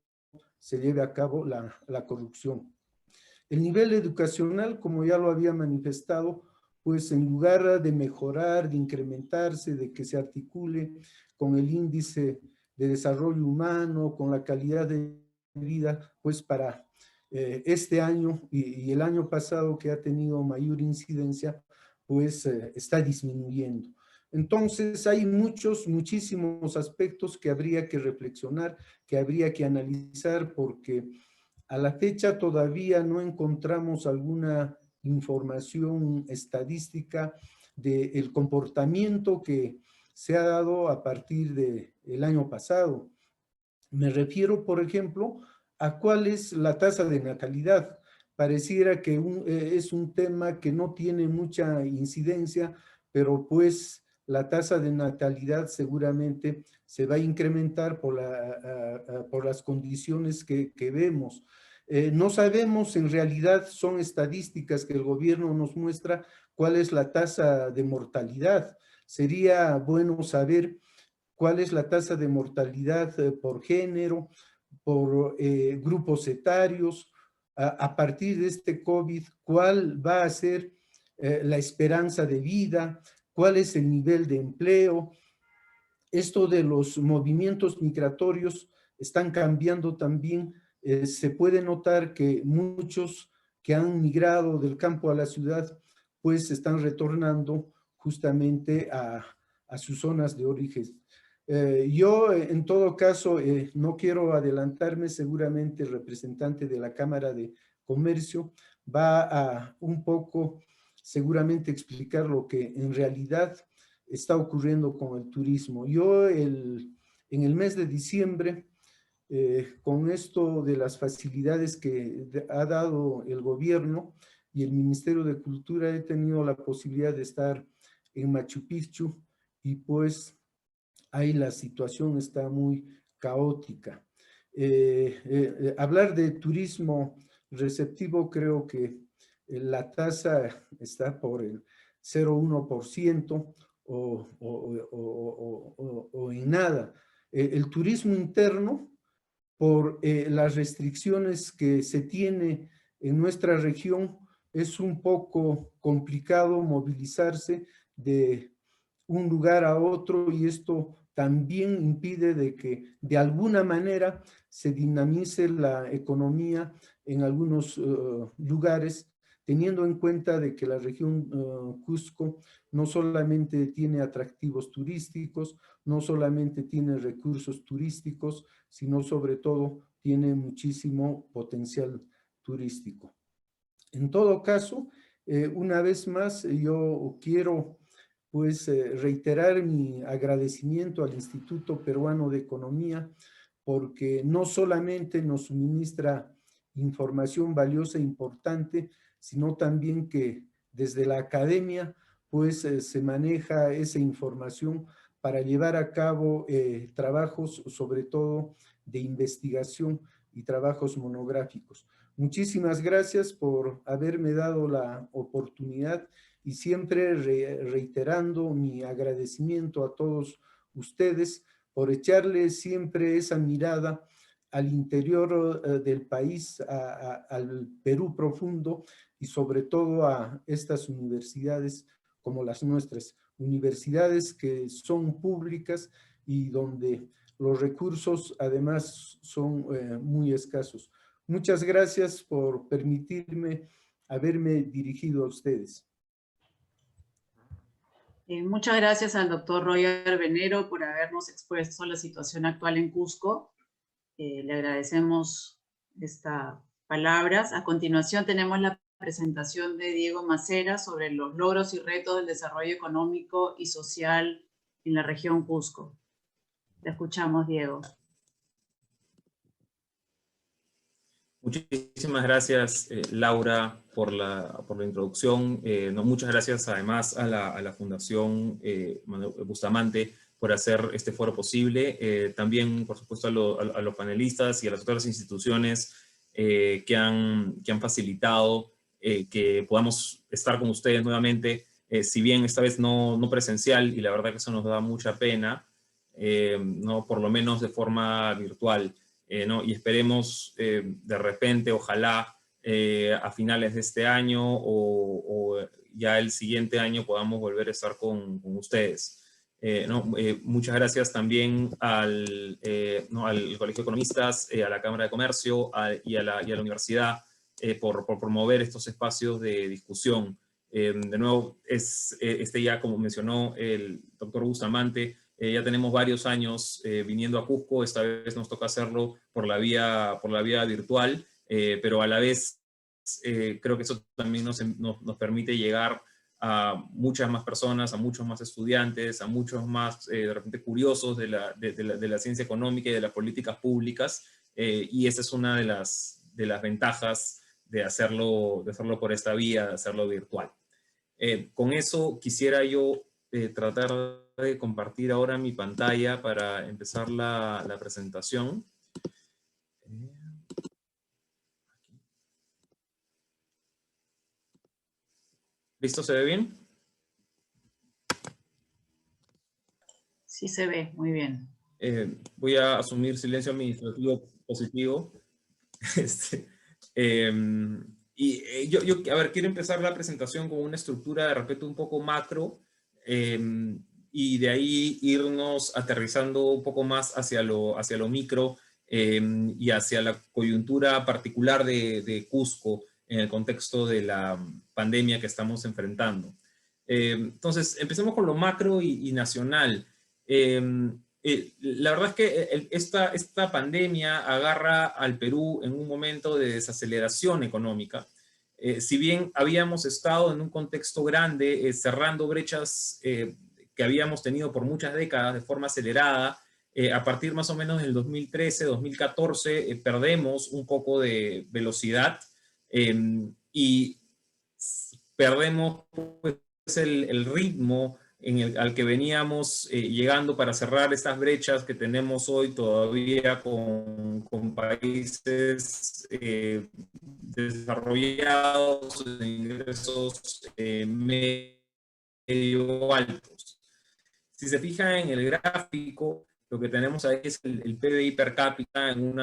se lleve a cabo la corrupción. El nivel educacional, como ya lo había manifestado, pues en lugar de mejorar, de incrementarse, de que se articule con el índice de desarrollo humano, con la calidad de vida, pues para este año y el año pasado, que ha tenido mayor incidencia, pues está disminuyendo. Entonces hay muchísimos aspectos que habría que reflexionar, que habría que analizar, porque a la fecha todavía no encontramos alguna información estadística del comportamiento que se ha dado a partir del año pasado. Me refiero, por ejemplo, a cuál es la tasa de natalidad. Pareciera que es un tema que no tiene mucha incidencia, pero pues la tasa de natalidad seguramente se va a incrementar por las condiciones que vemos. No sabemos, en realidad son estadísticas que el gobierno nos muestra, cuál es la tasa de mortalidad. Sería bueno saber cuál es la tasa de mortalidad por género, por grupos etarios, a partir de este COVID, cuál va a ser la esperanza de vida, cuál es el nivel de empleo. Esto de los movimientos migratorios están cambiando también. Se puede notar que muchos que han migrado del campo a la ciudad, pues están retornando justamente a sus zonas de origen. Yo, en todo caso, no quiero adelantarme. Seguramente el representante de la Cámara de Comercio va a un poco, seguramente, explicar lo que en realidad está ocurriendo con el turismo. Yo en el mes de diciembre, con esto de las facilidades que ha dado el gobierno y el Ministerio de Cultura, he tenido la posibilidad de estar en Machu Picchu, y pues ahí la situación está muy caótica. Hablar de turismo receptivo, creo que la tasa está por el 0,1% o en nada. El turismo interno, por las restricciones que se tiene en nuestra región, es un poco complicado movilizarse de un lugar a otro, y esto también impide de que de alguna manera se dinamice la economía en algunos lugares, teniendo en cuenta de que la región Cusco no solamente tiene atractivos turísticos, no solamente tiene recursos turísticos, sino sobre todo tiene muchísimo potencial turístico. En todo caso, una vez más, yo quiero pues reiterar mi agradecimiento al Instituto Peruano de Economía, porque no solamente nos suministra información valiosa e importante, sino también que desde la academia pues se maneja esa información para llevar a cabo trabajos, sobre todo de investigación, y trabajos monográficos. Muchísimas gracias por haberme dado la oportunidad, y siempre reiterando mi agradecimiento a todos ustedes por echarle siempre esa mirada al interior del país, al Perú profundo, y sobre todo a estas universidades como las nuestras, universidades que son públicas y donde los recursos además son muy escasos. Muchas gracias por permitirme haberme dirigido a ustedes. Muchas gracias al doctor Roger Venero por habernos expuesto la situación actual en Cusco. Le agradecemos estas palabras. A continuación tenemos la presentación de Diego Macera sobre los logros y retos del desarrollo económico y social en la región Cusco. Te escuchamos, Diego. Muchísimas gracias, Laura, por la introducción. Muchas gracias además a la Fundación Manuel Bustamante por hacer este foro posible. También, por supuesto, a los panelistas y a las otras instituciones que han facilitado que podamos estar con ustedes nuevamente si bien esta vez no presencial, y la verdad que eso nos da mucha pena, ¿no? Por lo menos de forma virtual, ¿no? Y esperemos de repente, ojalá, a finales de este año o ya el siguiente año podamos volver a estar con ustedes. ¿No? Muchas gracias también al Colegio de Economistas, a la Cámara de Comercio y a la universidad por promover estos espacios de discusión. De nuevo, ya como mencionó el doctor Bustamante, ya tenemos varios años viniendo a Cusco. Esta vez nos toca hacerlo por la vía virtual, pero a la vez creo que eso también nos permite llegar a muchas más personas, a muchos más estudiantes, a muchos más de repente curiosos de la ciencia económica y de las políticas públicas, y esa es una de las ventajas de hacerlo por esta vía, de hacerlo virtual. Con eso quisiera yo tratar de compartir ahora mi pantalla para empezar la presentación. ¿Listo? ¿Se ve bien? Sí se ve, muy bien. Voy a asumir silencio administrativo positivo. A ver, quiero empezar la presentación con una estructura de repente un poco macro, y de ahí irnos aterrizando un poco más hacia lo micro, y hacia la coyuntura particular de Cusco en el contexto de la pandemia que estamos enfrentando. Entonces, empecemos con lo macro y nacional. La verdad es que esta pandemia agarra al Perú en un momento de desaceleración económica. Si bien habíamos estado en un contexto grande, cerrando brechas que habíamos tenido por muchas décadas de forma acelerada, a partir más o menos del 2013, 2014, perdemos un poco de velocidad, y perdemos pues, el ritmo al que veníamos llegando para cerrar estas brechas que tenemos hoy todavía con países desarrollados, de ingresos medio altos. Si se fijan en el gráfico, lo que tenemos ahí es el PBI per cápita en un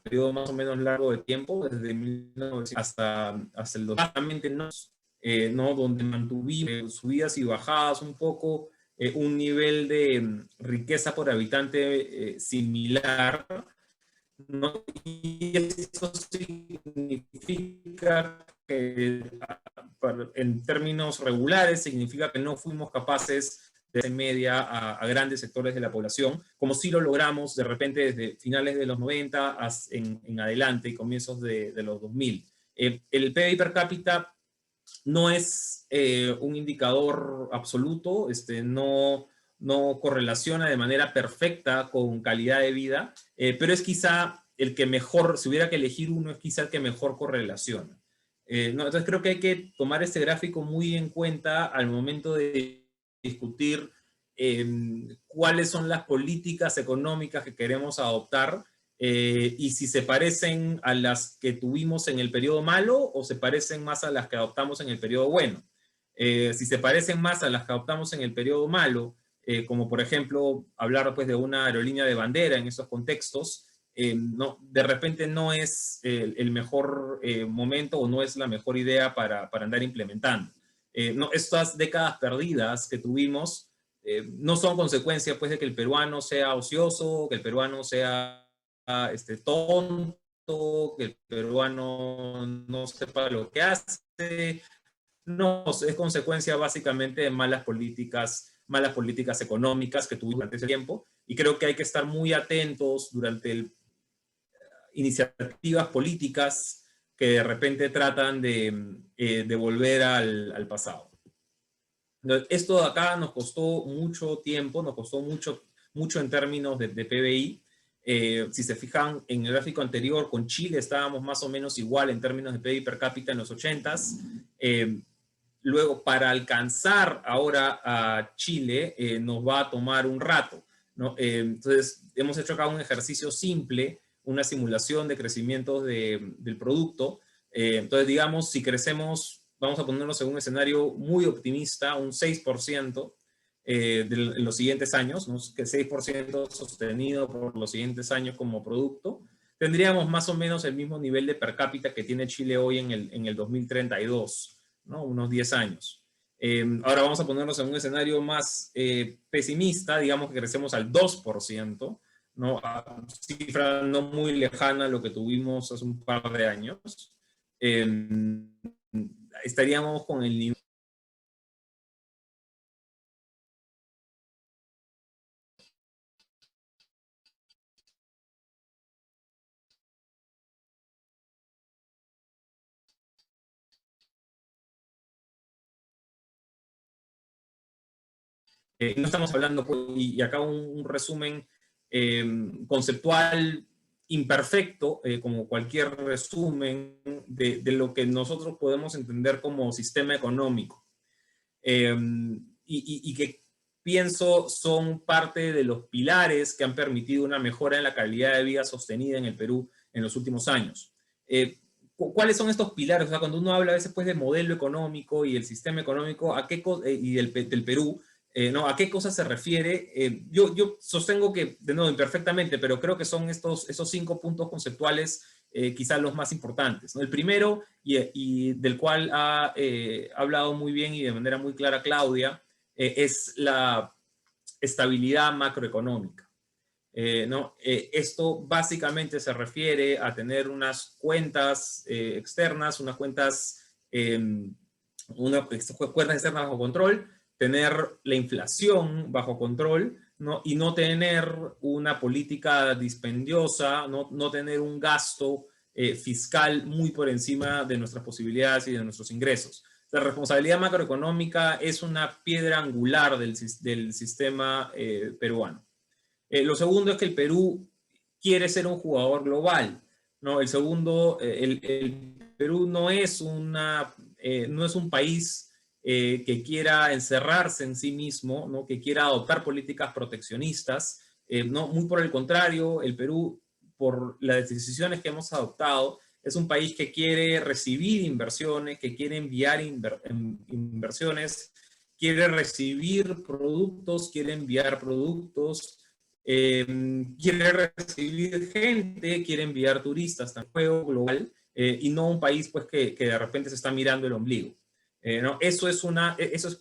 periodo más o menos largo de tiempo, desde 1900 hasta el 2000, ¿no? Donde mantuvimos subidas y bajadas un poco, un nivel de riqueza por habitante similar, ¿no? Y eso significa que, en términos regulares, significa que no fuimos capaces de media a grandes sectores de la población, como sí lo logramos de repente desde finales de los 90 en adelante y comienzos de los 2000. El PBI per cápita no es un indicador absoluto, no correlaciona de manera perfecta con calidad de vida, pero es quizá el que mejor, si hubiera que elegir uno, es quizá el que mejor correlaciona. Entonces creo que hay que tomar este gráfico muy en cuenta al momento de discutir cuáles son las políticas económicas que queremos adoptar, y si se parecen a las que tuvimos en el periodo malo o se parecen más a las que adoptamos en el periodo bueno. Si se parecen más a las que adoptamos en el periodo malo, como por ejemplo hablar pues, de una aerolínea de bandera en esos contextos, de repente no es el mejor momento o no es la mejor idea para andar implementando. Estas décadas perdidas que tuvimos no son consecuencia pues, de que el peruano sea ocioso, que el peruano sea tonto, que el peruano no sepa lo que hace. No, es consecuencia básicamente de malas políticas económicas que tuvimos durante ese tiempo, y creo que hay que estar muy atentos durante iniciativas políticas que de repente tratan de volver al pasado. Esto de acá nos costó mucho tiempo, nos costó mucho en términos de PBI. Si se fijan en el gráfico anterior, con Chile estábamos más o menos igual en términos de PBI per cápita en los 80s. Luego, para alcanzar ahora a Chile, nos va a tomar un rato, ¿no? Entonces, hemos hecho acá un ejercicio simple, una simulación de crecimientos del producto. Entonces, digamos, si crecemos vamos a ponernos en un escenario muy optimista, un 6% en los siguientes años, ¿no? Que 6% sostenido por los siguientes años como producto, tendríamos más o menos el mismo nivel de per cápita que tiene Chile hoy en el 2032, ¿no? Unos 10 años. Ahora vamos a ponernos en un escenario más pesimista, digamos que crecemos al 2%, ¿no? A cifra no muy lejana a lo que tuvimos hace un par de años. Estaríamos con el nivel no estamos hablando, y acá un resumen conceptual imperfecto, como cualquier resumen de lo que nosotros podemos entender como sistema económico. Y que pienso son parte de los pilares que han permitido una mejora en la calidad de vida sostenida en el Perú en los últimos años. ¿Cuáles son estos pilares? O sea, cuando uno habla a veces pues, de modelo económico y el sistema económico y del Perú, ¿no? ¿A qué cosa se refiere? Yo sostengo que, de nuevo, imperfectamente, pero creo que son esos 5 puntos conceptuales quizás los más importantes, ¿no? El primero, y del cual ha hablado muy bien y de manera muy clara Claudia, es la estabilidad macroeconómica. ¿No? Esto básicamente se refiere a tener unas cuentas externas, unas cuentas externas bajo control, tener la inflación bajo control, ¿no? Y no tener una política dispendiosa, no tener un gasto fiscal muy por encima de nuestras posibilidades y de nuestros ingresos. La responsabilidad macroeconómica es una piedra angular del sistema peruano. Lo segundo es que el Perú quiere ser un jugador global, ¿no? El segundo, el Perú no es un país que quiera encerrarse en sí mismo, ¿no? Que quiera adoptar políticas proteccionistas, no, muy por el contrario, el Perú, por las decisiones que hemos adoptado, es un país que quiere recibir inversiones, que quiere enviar inversiones, quiere recibir productos, quiere enviar productos, quiere recibir gente, quiere enviar turistas, un juego global, y no un país pues, que de repente se está mirando el ombligo. ¿No? Eso es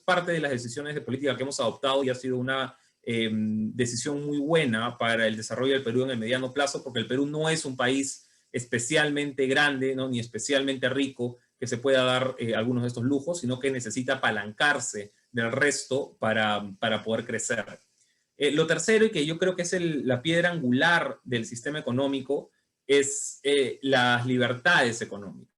parte de las decisiones de política que hemos adoptado y ha sido una decisión muy buena para el desarrollo del Perú en el mediano plazo, porque el Perú no es un país especialmente grande, ¿no? Ni especialmente rico que se pueda dar algunos de estos lujos, sino que necesita apalancarse del resto para poder crecer. Lo tercero, y que yo creo que es la piedra angular del sistema económico, es las libertades económicas.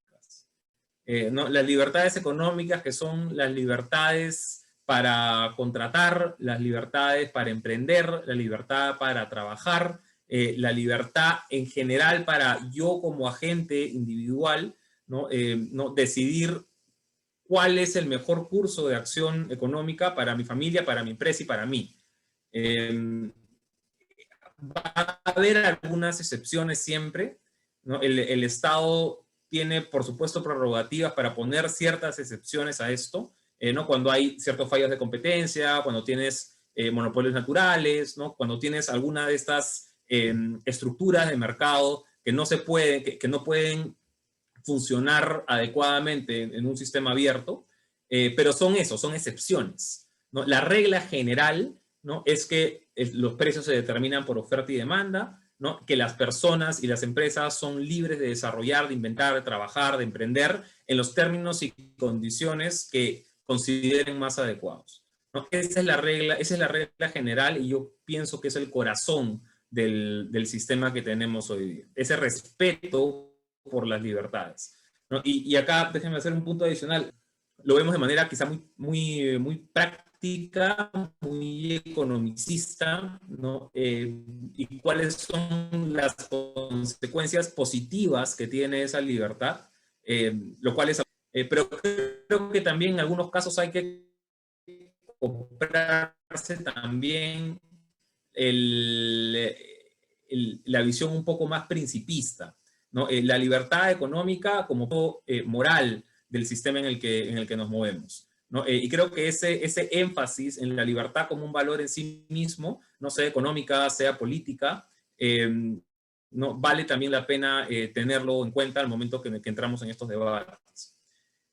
¿No? Las libertades económicas, que son las libertades para contratar, las libertades para emprender, la libertad para trabajar, la libertad en general para yo como agente individual, ¿no? ¿No? Decidir cuál es el mejor curso de acción económica para mi familia, para mi empresa y para mí. Va a haber algunas excepciones siempre, ¿no? El Estado tiene, por supuesto, prerrogativas para poner ciertas excepciones a esto, ¿no? Cuando hay ciertos fallos de competencia, cuando tienes monopolios naturales, ¿no? Cuando tienes alguna de estas estructuras de mercado que no se pueden, que no pueden funcionar adecuadamente en un sistema abierto, pero son excepciones, ¿no? La regla general, ¿no? Es que los precios se determinan por oferta y demanda, ¿no? Que las personas y las empresas son libres de desarrollar, de inventar, de trabajar, de emprender en los términos y condiciones que consideren más adecuados, ¿no? Esa es la regla general, y yo pienso que es el corazón del sistema que tenemos hoy día. Ese respeto por las libertades, ¿no? Y acá déjenme hacer un punto adicional. Lo vemos de manera quizá muy práctica, muy economicista, ¿no? Y cuáles son las consecuencias positivas que tiene esa libertad, lo cual es... pero creo que también en algunos casos hay que comprarse también la visión un poco más principista, ¿no? La libertad económica como moral, del sistema en el que nos movemos, ¿no? Y creo que ese énfasis en la libertad como un valor en sí mismo, no sea económica, sea política, no, vale también la pena tenerlo en cuenta al momento que entramos en estos debates.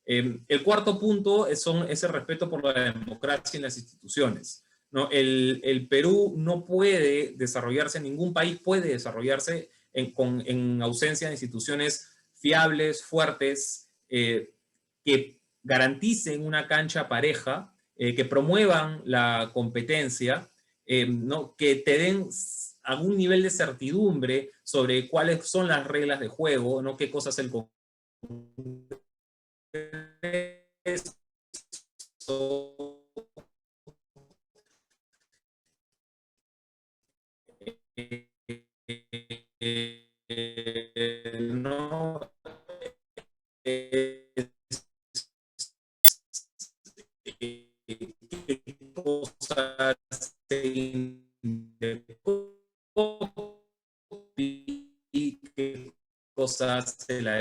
El cuarto punto es el respeto por la democracia en las instituciones, ¿no? El Perú no puede desarrollarse, ningún país puede desarrollarse en ausencia de instituciones fiables, fuertes, que garanticen una cancha pareja, que promuevan la competencia, ¿no? Que te den algún nivel de certidumbre sobre cuáles son las reglas de juego, ¿no? Qué cosas el no qué cosas y qué cosas se la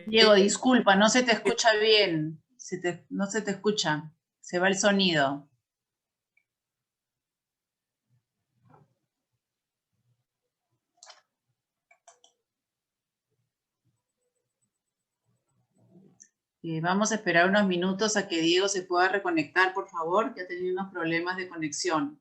Diego, disculpa, no se te escucha bien. No se te escucha. Se va el sonido. Vamos a esperar unos minutos a que Diego se pueda reconectar, por favor, que ha tenido unos problemas de conexión.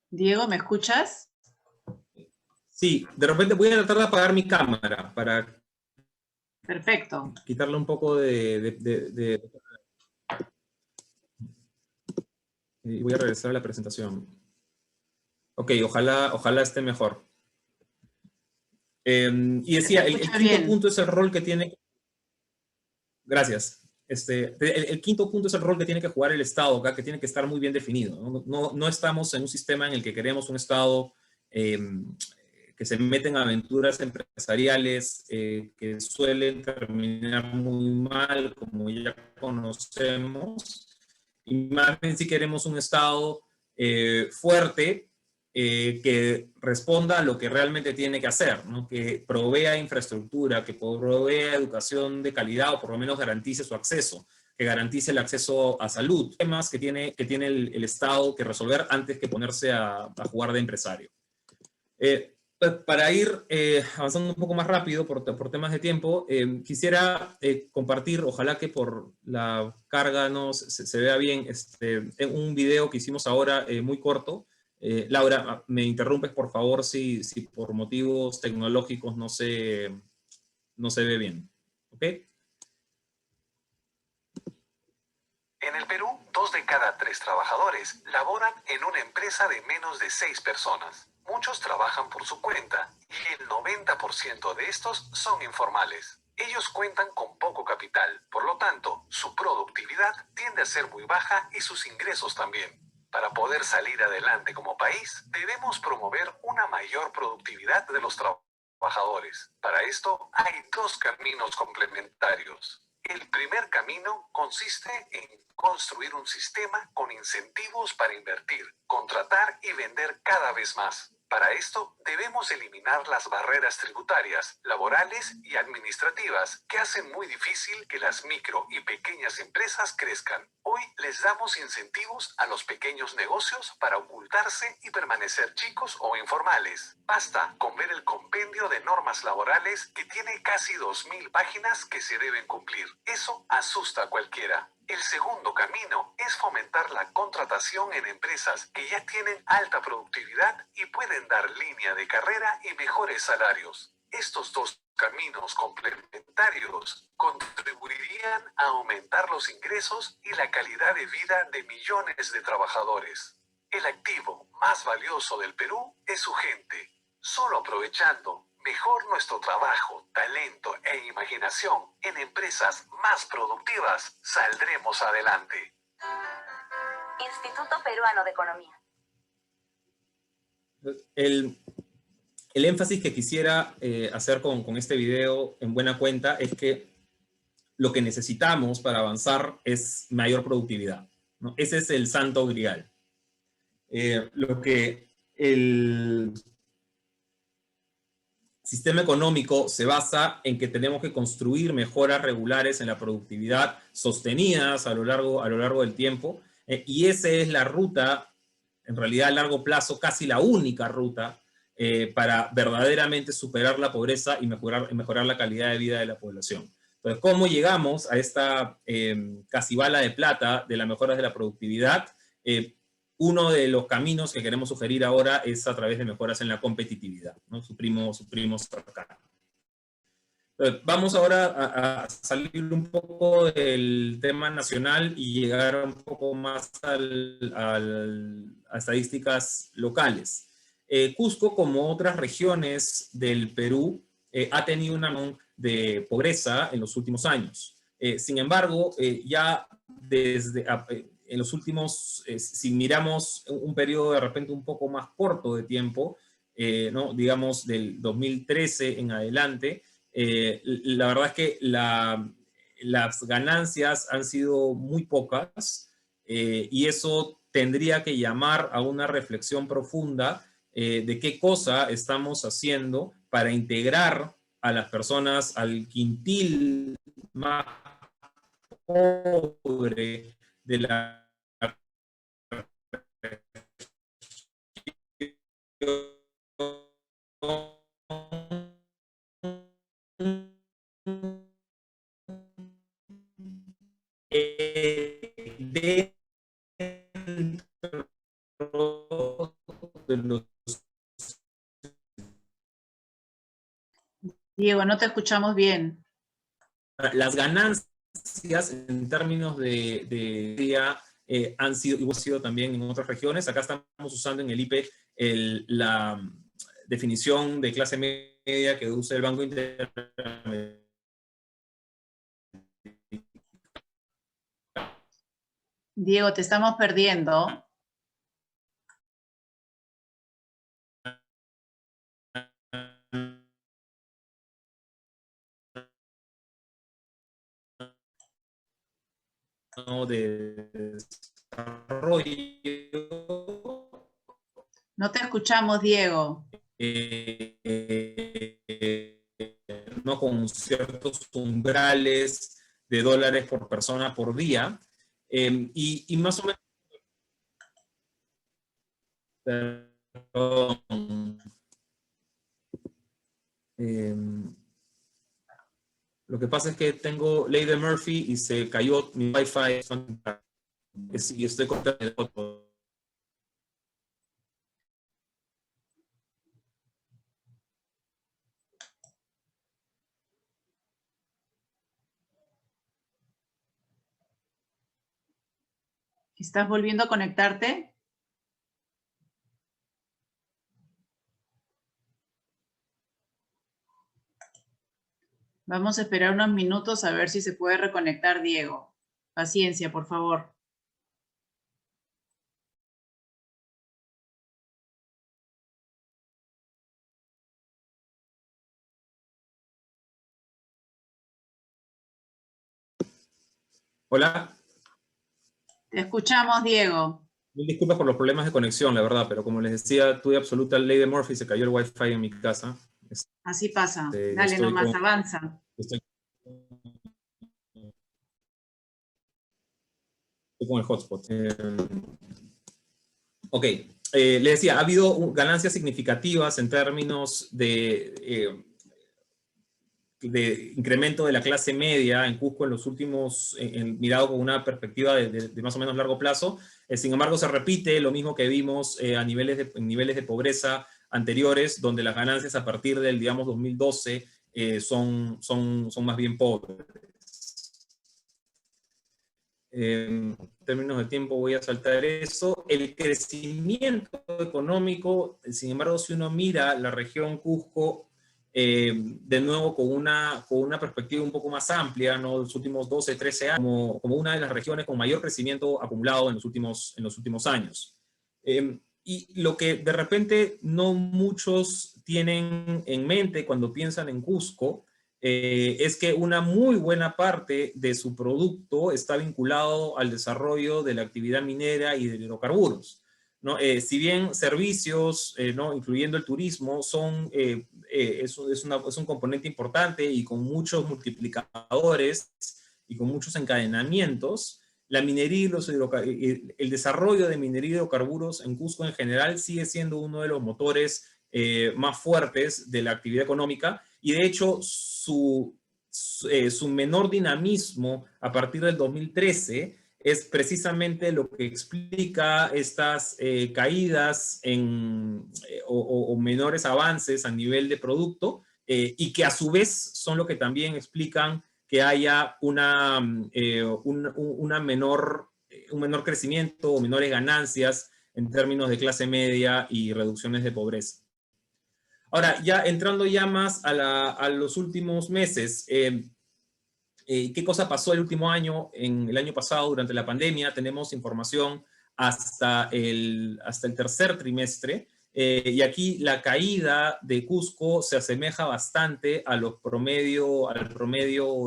Diego, ¿me escuchas? Sí, de repente voy a tratar de apagar mi cámara para Perfecto. quitarle un poco y voy a regresar a la presentación. Ok, ojalá esté mejor. Y decía, el quinto punto es el rol que tiene... Gracias. El quinto punto es el rol que tiene que jugar el Estado acá, que tiene que estar muy bien definido. No estamos en un sistema en el que queremos un Estado que se mete en aventuras empresariales que suelen terminar muy mal, como ya conocemos. Y más bien si queremos un Estado fuerte, que responda a lo que realmente tiene que hacer, ¿no? Que provea infraestructura, que provea educación de calidad o por lo menos garantice su acceso, que garantice el acceso a salud, temas que tiene el Estado que resolver antes que ponerse a jugar de empresario. Para ir avanzando un poco más rápido por temas de tiempo, quisiera compartir, ojalá que por la carga no se vea bien, en un video que hicimos ahora muy corto. Laura, me interrumpes por favor si por motivos tecnológicos no se ve bien. ¿Ok? En el Perú, 2 de cada 3 trabajadores laboran en una empresa de menos de 6 personas. Muchos trabajan por su cuenta y el 90% de estos son informales. Ellos cuentan con poco capital, por lo tanto, su productividad tiende a ser muy baja y sus ingresos también. Para poder salir adelante como país, debemos promover una mayor productividad de los trabajadores. Para esto, hay 2 caminos complementarios. El primer camino consiste en construir un sistema con incentivos para invertir, contratar y vender cada vez más. Para esto, debemos eliminar las barreras tributarias, laborales y administrativas que hacen muy difícil que las micro y pequeñas empresas crezcan. Hoy les damos incentivos a los pequeños negocios para ocultarse y permanecer chicos o informales. Basta con ver el compendio de normas laborales que tiene casi 2000 páginas que se deben cumplir. Eso asusta a cualquiera. El segundo camino es fomentar la contratación en empresas que ya tienen alta productividad y pueden dar línea de carrera y mejores salarios. Estos 2 caminos complementarios contribuirían a aumentar los ingresos y la calidad de vida de millones de trabajadores. El activo más valioso del Perú es su gente. Solo aprovechando mejor nuestro trabajo, talento e imaginación en empresas más productivas, saldremos adelante. Instituto Peruano de Economía. El énfasis que quisiera hacer con este video en buena cuenta es que lo que necesitamos para avanzar es mayor productividad, ¿no? Ese es el santo grial. Lo que el sistema económico se basa en que tenemos que construir mejoras regulares en la productividad sostenidas a lo largo del tiempo, y esa es la ruta, en realidad a largo plazo, casi la única ruta para verdaderamente superar la pobreza y mejorar la calidad de vida de la población. Entonces, ¿cómo llegamos a esta casi bala de plata de las mejoras de la productividad? Uno de los caminos que queremos sugerir ahora es a través de mejoras en la competitividad, ¿no? Suprimos acá. Entonces, vamos ahora a salir un poco del tema nacional y llegar un poco más a estadísticas locales. Cusco, como otras regiones del Perú, ha tenido una de pobreza en los últimos años. Sin embargo, ya desde en los últimos, si miramos un periodo de repente un poco más corto de tiempo, ¿no? Digamos del 2013 en adelante, la verdad es que las ganancias han sido muy pocas, y eso tendría que llamar a una reflexión profunda de qué cosa estamos haciendo para integrar a las personas al quintil más pobre de la de los... Diego, no te escuchamos bien. Las ganancias en términos de día han sido también en otras regiones. Acá estamos usando en el IPE la definición de clase media que usa el Banco Interamericano. Diego, te estamos perdiendo. De desarrollo. No te escuchamos, Diego. No, con ciertos umbrales de dólares por persona por día, y más o menos lo que pasa es que tengo ley de Murphy y se cayó mi Wi-Fi y estoy cortando el otro. ¿Estás volviendo a conectarte? Vamos a esperar unos minutos a ver si se puede reconectar Diego. Paciencia, por favor. Hola. Te escuchamos, Diego. Mil disculpas por los problemas de conexión, la verdad, pero como les decía, tuve absoluta ley de Murphy, se cayó el Wi-Fi en mi casa. Así pasa. Dale nomás, avanza. Estoy con el hotspot. Ok, les decía, ha habido ganancias significativas en términos de incremento de la clase media en Cusco en los últimos, mirado con una perspectiva de más o menos largo plazo. Sin embargo, se repite lo mismo que vimos en niveles de pobreza anteriores, donde las ganancias a partir del, digamos, 2012 son más bien pobres. En términos de tiempo voy a saltar eso. El crecimiento económico, sin embargo, si uno mira la región Cusco, de nuevo con una perspectiva un poco más amplia, ¿no? Los últimos 12, 13 años, como una de las regiones con mayor crecimiento acumulado en los últimos años. Y lo que de repente no muchos tienen en mente cuando piensan en Cusco, es que una muy buena parte de su producto está vinculado al desarrollo de la actividad minera y de hidrocarburos, ¿no? Si bien servicios, ¿no? Incluyendo el turismo, es un componente importante y con muchos multiplicadores y con muchos encadenamientos, la minería y el desarrollo de minería y hidrocarburos en Cusco en general sigue siendo uno de los motores más fuertes de la actividad económica, y de hecho su menor dinamismo a partir del 2013 es precisamente lo que explica estas caídas o menores avances a nivel de producto, y que a su vez son lo que también explican que haya un menor crecimiento o menores ganancias en términos de clase media y reducciones de pobreza. Ahora, ya entrando ya más a los últimos meses, ¿qué cosa pasó el último año? En el año pasado, durante la pandemia, tenemos información hasta el tercer trimestre, y aquí la caída de Cusco se asemeja bastante al promedio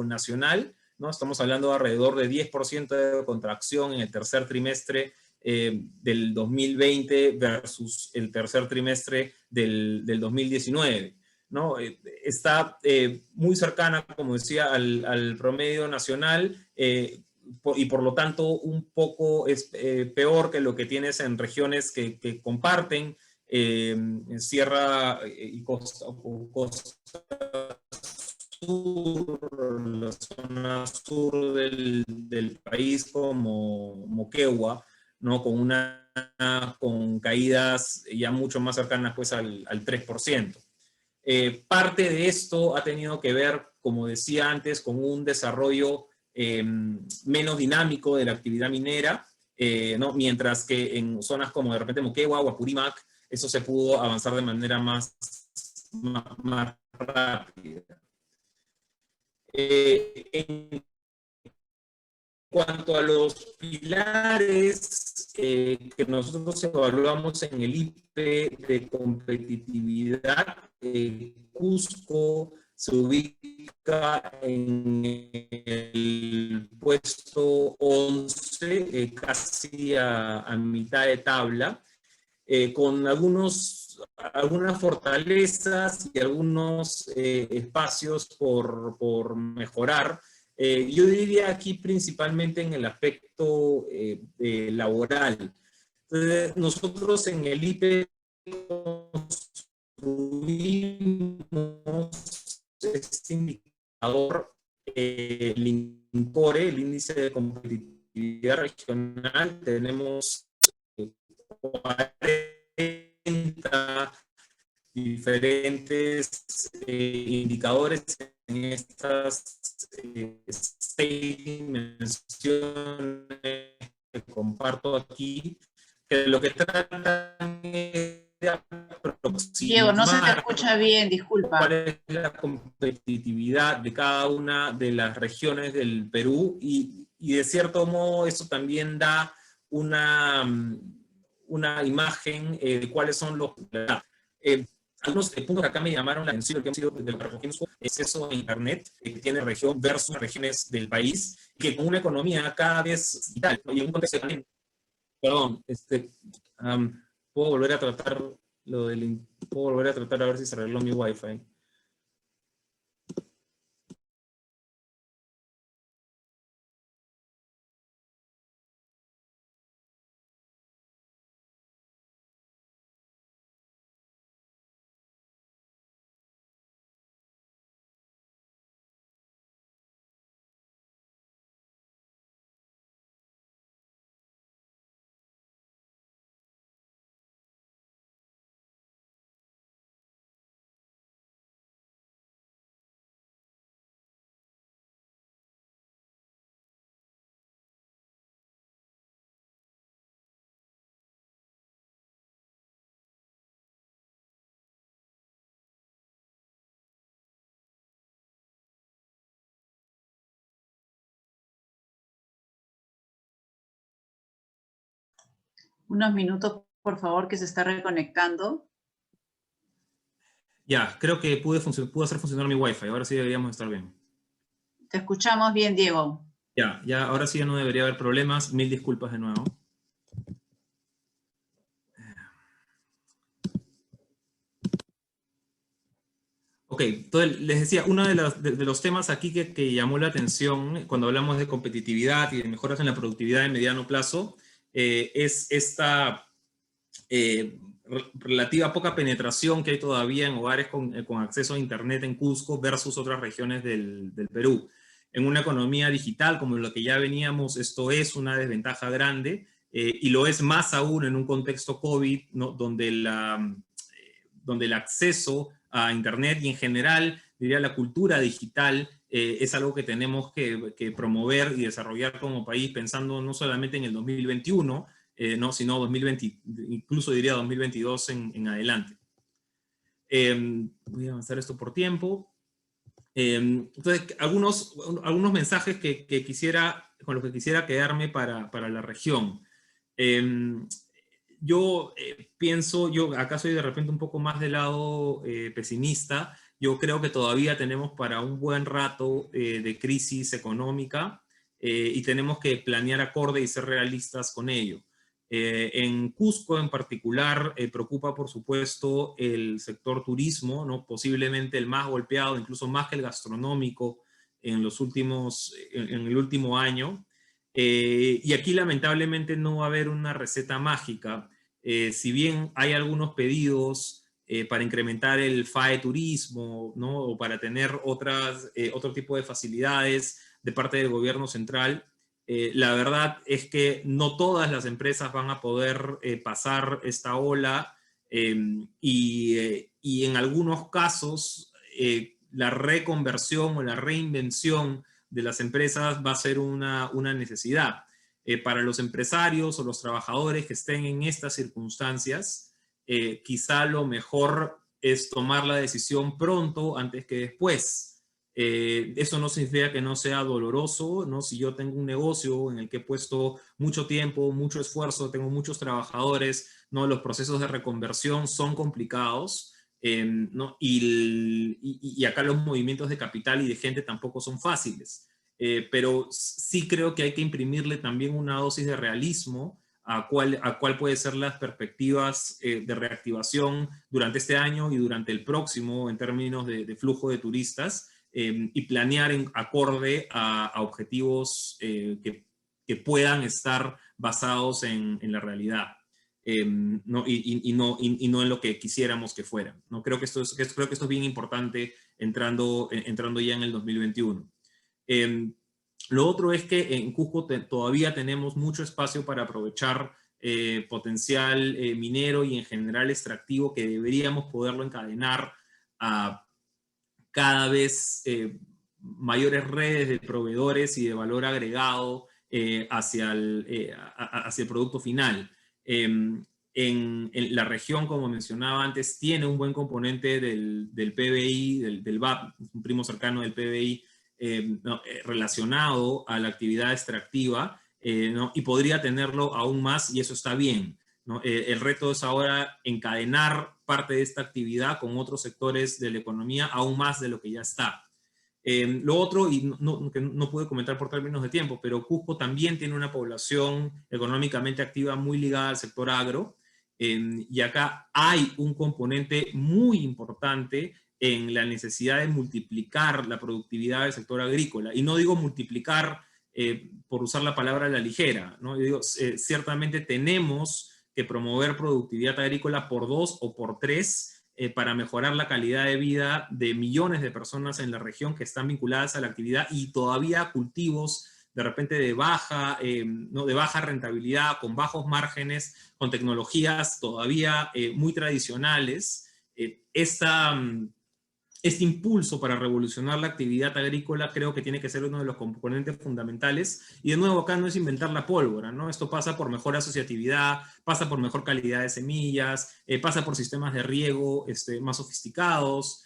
nacional, ¿no? Estamos hablando de alrededor de 10% de contracción en el tercer trimestre del 2020 versus el tercer trimestre del 2019. ¿No? Está muy cercana, como decía, al promedio nacional, y por lo tanto un poco peor que lo que tienes en regiones que comparten en Sierra y Costa Sur, la zona sur del país, como Moquegua, ¿no? Con caídas ya mucho más cercanas pues al 3%. Parte de esto ha tenido que ver, como decía antes, con un desarrollo menos dinámico de la actividad minera, ¿no? Mientras que en zonas como de repente Moquegua o Apurímac, eso se pudo avanzar de manera más rápida. En cuanto a los pilares que nosotros evaluamos en el IPE de competitividad, Cusco se ubica en el puesto 11, casi a mitad de tabla, con algunas fortalezas y algunos espacios por mejorar. Yo diría aquí principalmente en el aspecto laboral. Entonces, nosotros en el IPE construimos este indicador, el INCORE, el índice de competitividad regional. Tenemos 40 diferentes indicadores en estas 6 dimensiones que comparto aquí, que lo que tratan es de aproximar. Diego, no se te escucha bien, disculpa. ¿Cuál es la competitividad de cada una de las regiones del Perú? Y de cierto modo eso también da una imagen de cuáles son los... algunos puntos que acá me llamaron la atención, que han sido del acceso a Internet, que tiene región versus regiones del país, que con una economía cada vez vital, y en un contexto también, perdón, puedo volver a tratar a ver si se arregló mi Wi-Fi. Unos minutos, por favor, que se está reconectando. Ya, creo que pude hacer funcionar mi Wi-Fi. Ahora sí deberíamos estar bien. Te escuchamos bien, Diego. Ya, ahora sí ya no debería haber problemas. Mil disculpas de nuevo. Ok, entonces les decía, uno de los temas aquí que llamó la atención cuando hablamos de competitividad y de mejoras en la productividad de mediano plazo es esta relativa poca penetración que hay todavía en hogares con acceso a Internet en Cusco versus otras regiones del Perú. En una economía digital como la que ya veníamos, esto es una desventaja grande y lo es más aún en un contexto COVID, ¿no? donde el acceso a Internet y en general, diría, la cultura digital es algo que tenemos que promover y desarrollar como país pensando no solamente en el 2021, no, sino 2020, incluso diría 2022 en adelante. Voy a avanzar esto por tiempo. Entonces, algunos mensajes con los que quisiera quedarme para la región. Yo pienso, yo acá soy de repente un poco más del lado pesimista. Yo creo que todavía tenemos para un buen rato de crisis económica y tenemos que planear acorde y ser realistas con ello. En Cusco en particular preocupa por supuesto el sector turismo, ¿no? Posiblemente el más golpeado, incluso más que el gastronómico en el último año. Y aquí lamentablemente no va a haber una receta mágica. Si bien hay algunos pedidos para incrementar el FAE turismo, ¿no? O para tener otro tipo de facilidades de parte del gobierno central, la verdad es que no todas las empresas van a poder pasar esta ola y en algunos casos la reconversión o la reinvención de las empresas va a ser una necesidad. Para los empresarios o los trabajadores que estén en estas circunstancias, quizá lo mejor es tomar la decisión pronto antes que después. Eso no significa que no sea doloroso, ¿no? Si yo tengo un negocio en el que he puesto mucho tiempo, mucho esfuerzo, tengo muchos trabajadores, ¿no? Los procesos de reconversión son complicados, ¿no? Y acá los movimientos de capital y de gente tampoco son fáciles. Pero sí creo que hay que imprimirle también una dosis de realismo a cuál puede ser las perspectivas de reactivación durante este año y durante el próximo en términos de flujo de turistas. Y planear en acorde a objetivos que puedan estar basados en la realidad. No, y no en lo que quisiéramos que fueran, ¿no? Creo que esto es bien importante entrando ya en el 2021. Lo otro es que en Cusco todavía tenemos mucho espacio para aprovechar potencial minero y en general extractivo que deberíamos poderlo encadenar a cada vez mayores redes de proveedores y de valor agregado hacia el producto final. En la región, como mencionaba antes, tiene un buen componente del PBI, del VAP, un primo cercano del PBI, relacionado a la actividad extractiva, ¿no? Y podría tenerlo aún más, y eso está bien, ¿no? El reto es ahora encadenar parte de esta actividad con otros sectores de la economía, aún más de lo que ya está. Lo otro, y que no pude comentar por términos de tiempo, pero Cusco también tiene una población económicamente activa muy ligada al sector agro, y acá hay un componente muy importante en la necesidad de multiplicar la productividad del sector agrícola. Y no digo multiplicar por usar la palabra a la ligera, ¿no? Yo digo, ciertamente tenemos que promover productividad agrícola por 2 o por 3 para mejorar la calidad de vida de millones de personas en la región que están vinculadas a la actividad y todavía cultivos de repente ¿no? de baja rentabilidad, con bajos márgenes, con tecnologías todavía muy tradicionales. Este impulso para revolucionar la actividad agrícola creo que tiene que ser uno de los componentes fundamentales. Y de nuevo, acá no es inventar la pólvora, ¿no? Esto pasa por mejor asociatividad, pasa por mejor calidad de semillas, pasa por sistemas de riego más sofisticados.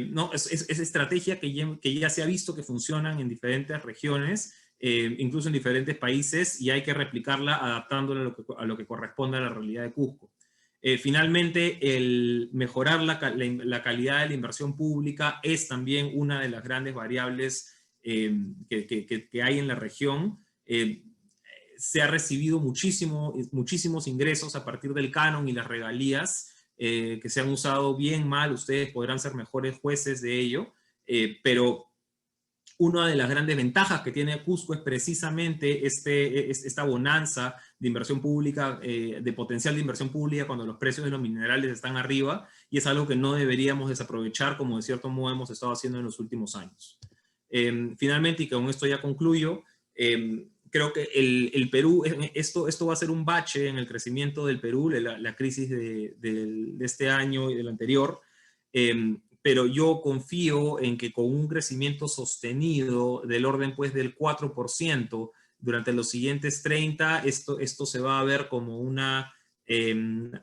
¿No? Es estrategia que ya se ha visto que funcionan en diferentes regiones incluso en diferentes países, y hay que replicarla adaptándola a lo que corresponde a la realidad de Cusco. Finalmente, el mejorar la calidad de la inversión pública es también una de las grandes variables que hay en la región. Se ha recibido muchísimos ingresos a partir del canon y las regalías que se han usado bien, mal. Ustedes podrán ser mejores jueces de ello, pero una de las grandes ventajas que tiene Cusco es precisamente esta bonanza de inversión pública, de potencial de inversión pública cuando los precios de los minerales están arriba, y es algo que no deberíamos desaprovechar, como de cierto modo hemos estado haciendo en los últimos años. Finalmente, y con esto ya concluyo, creo que el Perú, esto va a ser un bache en el crecimiento del Perú, la crisis de este año y del anterior, pero yo confío en que con un crecimiento sostenido del orden pues del 4% durante los siguientes 30, esto se va a ver como una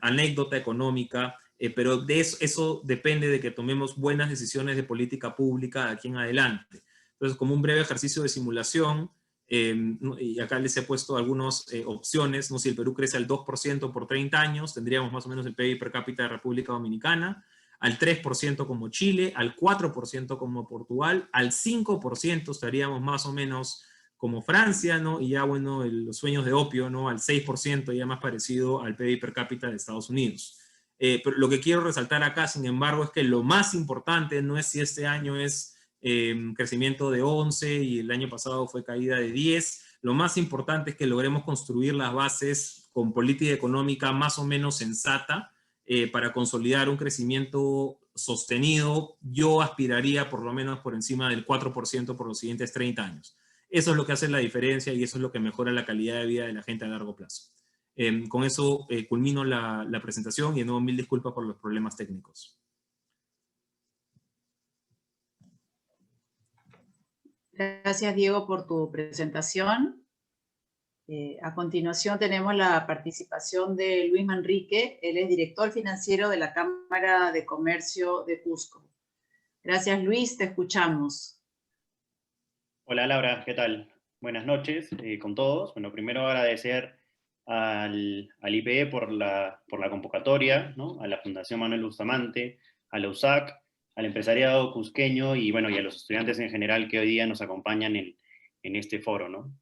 anécdota económica, pero de eso depende de que tomemos buenas decisiones de política pública de aquí en adelante. Entonces, como un breve ejercicio de simulación, y acá les he puesto algunas opciones, ¿no? Si el Perú crece al 2% por 30 años, tendríamos más o menos el PIB per cápita de República Dominicana, al 3% como Chile, al 4% como Portugal, al 5% estaríamos más o menos como Francia, ¿no? Y ya, bueno, los sueños de opio, ¿no? Al 6%, ya más parecido al PIB per cápita de Estados Unidos. Pero lo que quiero resaltar acá, sin embargo, es que lo más importante no es si este año es crecimiento de 11 y el año pasado fue caída de 10. Lo más importante es que logremos construir las bases con política económica más o menos sensata, para consolidar un crecimiento sostenido. Yo aspiraría por lo menos por encima del 4% por los siguientes 30 años. Eso es lo que hace la diferencia y eso es lo que mejora la calidad de vida de la gente a largo plazo. Con eso culmino la presentación y de nuevo mil disculpas por los problemas técnicos. Gracias, Diego, por tu presentación. A continuación tenemos la participación de Luis Manrique. Él es director financiero de la Cámara de Comercio de Cusco. Gracias, Luis, te escuchamos. Hola, Laura, ¿qué tal? Buenas noches con todos. Bueno, primero agradecer al IPE por la convocatoria, ¿no? A la Fundación Manuel Bustamante, a la USAC, al empresariado cusqueño y, bueno, y a los estudiantes en general que hoy día nos acompañan en este foro, ¿no?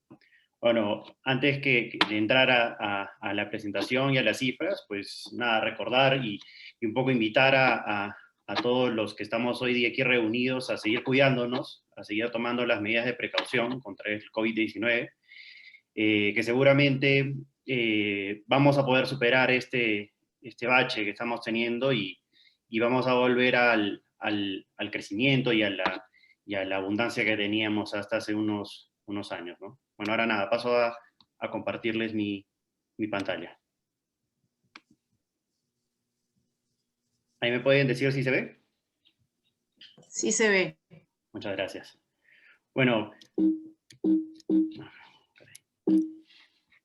Bueno, antes de entrar a la presentación y a las cifras, pues nada, recordar y un poco invitar a todos los que estamos hoy día aquí reunidos a seguir cuidándonos, a seguir tomando las medidas de precaución contra el COVID-19, que seguramente vamos a poder superar este bache que estamos teniendo y vamos a volver al crecimiento y a la abundancia que teníamos hasta hace unos años, ¿no? Bueno, ahora nada, paso a compartirles mi pantalla. ¿Ahí me pueden decir si se ve? Sí se ve. Muchas gracias. Bueno,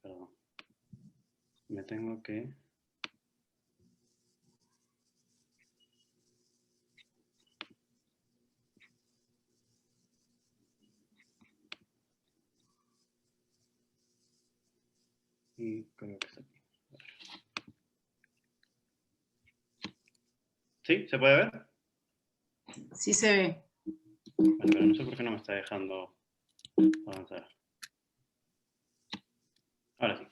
perdón. Me tengo que... Y creo que está aquí. ¿Sí? ¿Se puede ver? Sí se ve. Bueno, pero no sé por qué no me está dejando avanzar. Ahora sí.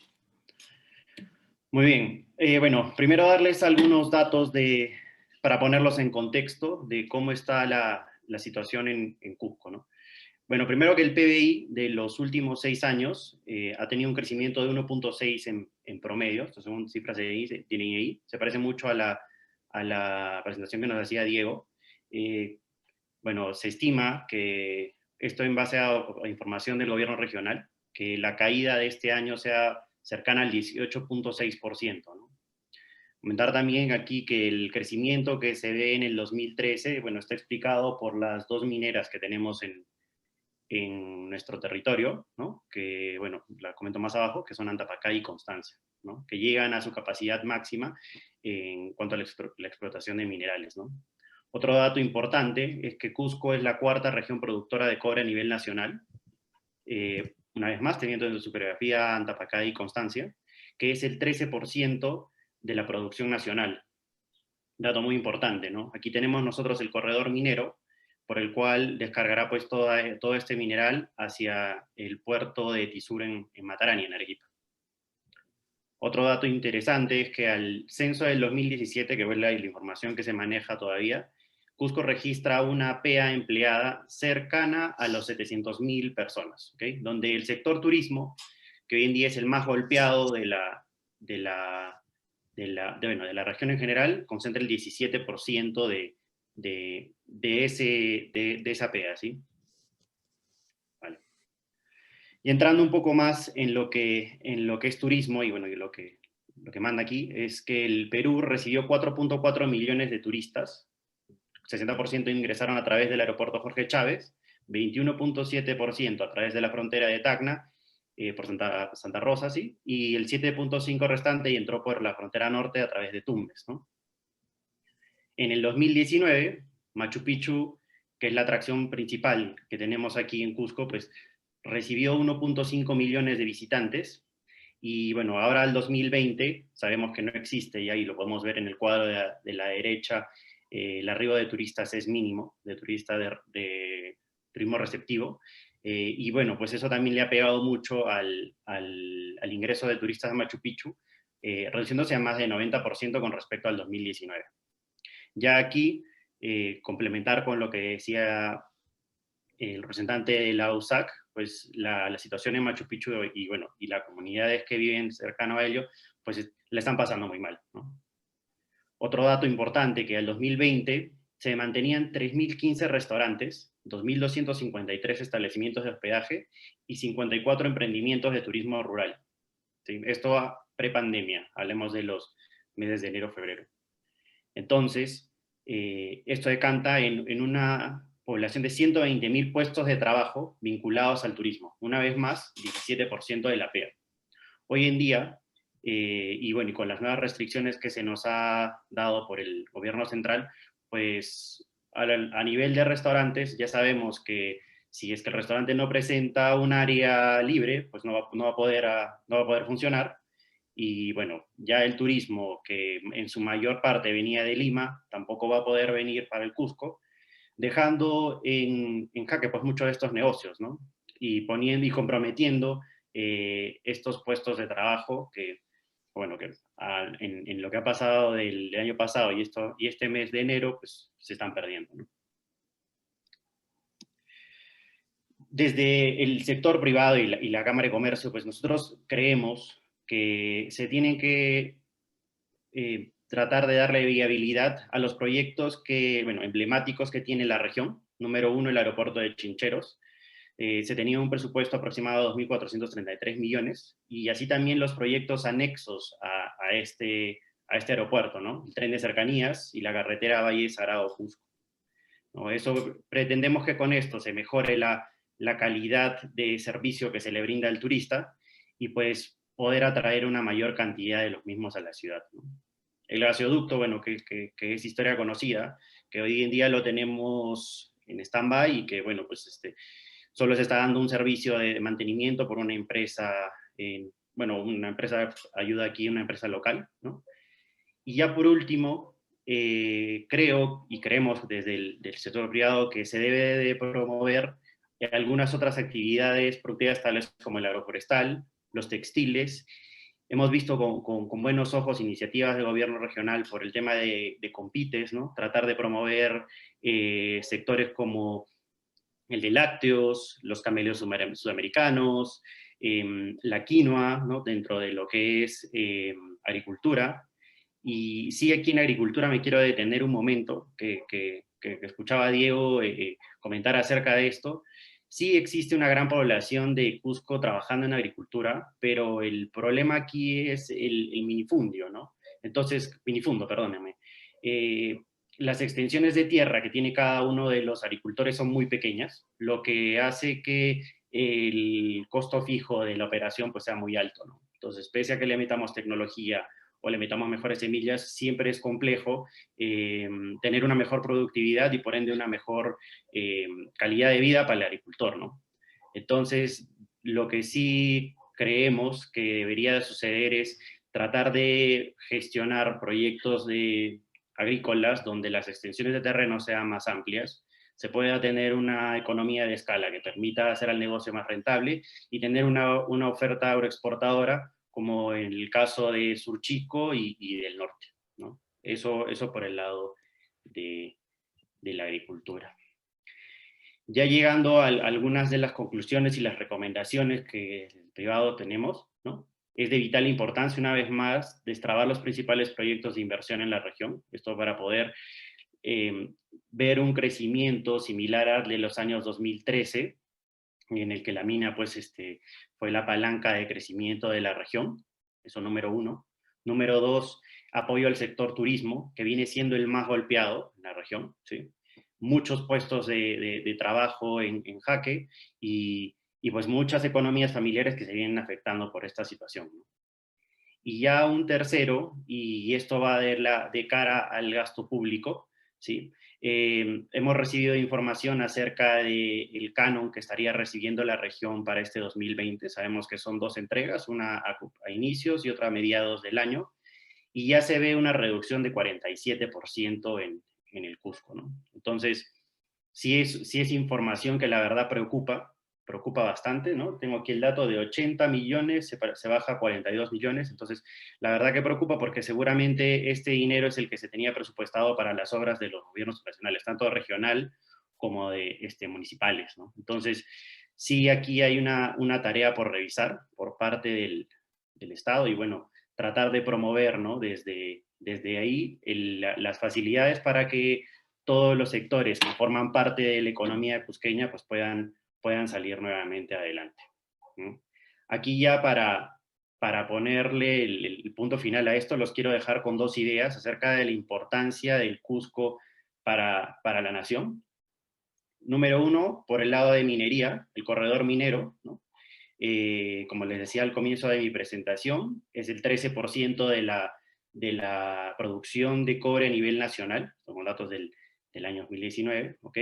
Muy bien. Bueno, primero darles algunos datos para ponerlos en contexto de cómo está la situación en Cusco, ¿no? Bueno, primero que el PBI de los últimos 6 años ha tenido un crecimiento de 1.6 en promedio, esto según cifras de INEI, se parece mucho a la presentación que nos hacía Diego. Bueno, se estima que esto en base a información del gobierno regional, que la caída de este año sea cercana al 18.6%, ¿no? Comentar también aquí que el crecimiento que se ve en el 2013, bueno, está explicado por las 2 mineras que tenemos en nuestro territorio, ¿no? Que, bueno, la comento más abajo, que son Antapacay y Constancia, ¿no? Que llegan a su capacidad máxima en cuanto a la explotación de minerales, ¿no? Otro dato importante es que Cusco es la 4ª región productora de cobre a nivel nacional. una vez más, teniendo en su coreografía Antapacá y Constancia, que es el 13% de la producción nacional. Dato muy importante, ¿no? Aquí tenemos nosotros el corredor minero, por el cual descargará pues todo este mineral hacia el puerto de Tizur en Matarani, en Arequipa. Otro dato interesante es que al censo del 2017, que es la información que se maneja todavía, Cusco registra una PEA empleada cercana a los 700.000 personas, ¿okay? Donde el sector turismo, que hoy en día es el más golpeado de la región en general, concentra el 17% de esa PEA, ¿sí? Vale. Y entrando un poco más en lo que es turismo, y bueno, y lo que manda aquí, es que el Perú recibió 4.4 millones de turistas, 60% ingresaron a través del aeropuerto Jorge Chávez, 21.7% a través de la frontera de Tacna, por Santa Rosa, ¿sí? Y el 7.5% restante y entró por la frontera norte a través de Tumbes, ¿no? En el 2019, Machu Picchu, que es la atracción principal que tenemos aquí en Cusco, pues recibió 1.5 millones de visitantes, y bueno, ahora el 2020 sabemos que no existe, y ahí lo podemos ver en el cuadro de la derecha, el arribo de turistas es mínimo, de turistas de turismo receptivo, y bueno, pues eso también le ha pegado mucho al ingreso de turistas a Machu Picchu, reduciéndose a más de 90% con respecto al 2019. Ya aquí, complementar con lo que decía el representante de la USAC, pues la situación en Machu Picchu y, bueno, y las comunidades que viven cercano a ello, pues la están pasando muy mal, ¿no? Otro dato importante, que al 2020 se mantenían 3.015 restaurantes, 2.253 establecimientos de hospedaje y 54 emprendimientos de turismo rural. ¿Sí? Esto prepandemia, hablemos de los meses de enero-febrero. Entonces, esto decanta en una población de 120.000 puestos de trabajo vinculados al turismo. Una vez más, 17% de la PEA. Hoy en día, y bueno, y con las nuevas restricciones que se nos ha dado por el gobierno central, pues a nivel de restaurantes ya sabemos que si es que el restaurante no presenta un área libre, pues no va a poder funcionar. Y bueno, ya el turismo, que en su mayor parte venía de Lima, tampoco va a poder venir para el Cusco, dejando en jaque pues muchos de estos negocios, ¿no? Y poniendo y comprometiendo estos puestos de trabajo que, bueno, que en lo que ha pasado del año pasado y este mes de enero, pues se están perdiendo, ¿no? Desde el sector privado y la Cámara de Comercio, pues nosotros creemos que se tienen que tratar de darle viabilidad a los proyectos emblemáticos que tiene la región. Número uno, el aeropuerto de Chincheros. Se tenía un presupuesto aproximado de 2.433 millones, y así también los proyectos anexos a este aeropuerto, ¿no? El tren de cercanías y la carretera Valle Sagrado-Cusco, ¿no? Eso, pretendemos que con esto se mejore la calidad de servicio que se le brinda al turista, y pues poder atraer una mayor cantidad de los mismos a la ciudad, ¿no? El gasoducto, bueno, que es historia conocida, que hoy en día lo tenemos en stand-by y que, bueno, pues solo se está dando un servicio de mantenimiento por una empresa, una empresa ayuda aquí, una empresa local, ¿no? Y ya por último, creo y creemos desde el sector privado que se debe de promover algunas otras actividades productivas tales como el agroforestal, los textiles. Hemos visto con buenos ojos iniciativas del gobierno regional por el tema de Compites, ¿no? Tratar de promover sectores como el de lácteos, los camellos sudamericanos, la quinoa, ¿no? Dentro de lo que es agricultura. Y sí, aquí en agricultura me quiero detener un momento, que escuchaba a Diego comentar acerca de esto. Sí existe una gran población de Cusco trabajando en agricultura, pero el problema aquí es el minifundio, ¿no? Entonces, minifundo, perdónenme. Las extensiones de tierra que tiene cada uno de los agricultores son muy pequeñas, lo que hace que el costo fijo de la operación pues sea muy alto, ¿no? Entonces, pese a que le metamos tecnología o le metamos mejores semillas, siempre es complejo tener una mejor productividad y por ende una mejor calidad de vida para el agricultor, ¿no? Entonces, Lo que sí creemos que debería de suceder es tratar de gestionar proyectos agrícolas donde las extensiones de terreno sean más amplias, se pueda tener una economía de escala que permita hacer al negocio más rentable y tener una oferta agroexportadora, como en el caso de Surchico y del norte, ¿no? Eso por el lado de la agricultura. Ya llegando a algunas de las conclusiones y las recomendaciones que el privado tenemos, ¿no? Es de vital importancia, una vez más, destrabar los principales proyectos de inversión en la región, esto para poder ver un crecimiento similar al de los años 2013, en el que la mina pues, fue la palanca de crecimiento de la región, eso número 1. Número 2, apoyo al sector turismo, que viene siendo el más golpeado en la región, ¿sí? Muchos puestos de trabajo en jaque y pues muchas economías familiares que se vienen afectando por esta situación, ¿no? Y ya un tercero, y esto va de cara al gasto público, ¿sí? Hemos recibido información acerca del canon que estaría recibiendo la región para este 2020. Sabemos que son 2 entregas, una a inicios y otra a mediados del año, y ya se ve una reducción de 47% en el Cusco, ¿no? Entonces, sí es información que la verdad preocupa bastante, ¿no? Tengo aquí el dato de 80 millones, se baja a 42 millones, entonces la verdad que preocupa porque seguramente este dinero es el que se tenía presupuestado para las obras de los gobiernos nacionales, tanto regional como de municipales, ¿no? Entonces, sí aquí hay una tarea por revisar por parte del Estado y bueno, tratar de promover, ¿no? Desde ahí las facilidades para que todos los sectores que forman parte de la economía cusqueña pues puedan salir nuevamente adelante, ¿no? Aquí ya para ponerle el punto final a esto, los quiero dejar con 2 ideas acerca de la importancia del Cusco para la nación. Número 1, por el lado de minería, el corredor minero, ¿no? Como les decía al comienzo de mi presentación, es el 13% de la producción de cobre a nivel nacional, son datos del año 2019, ¿ok?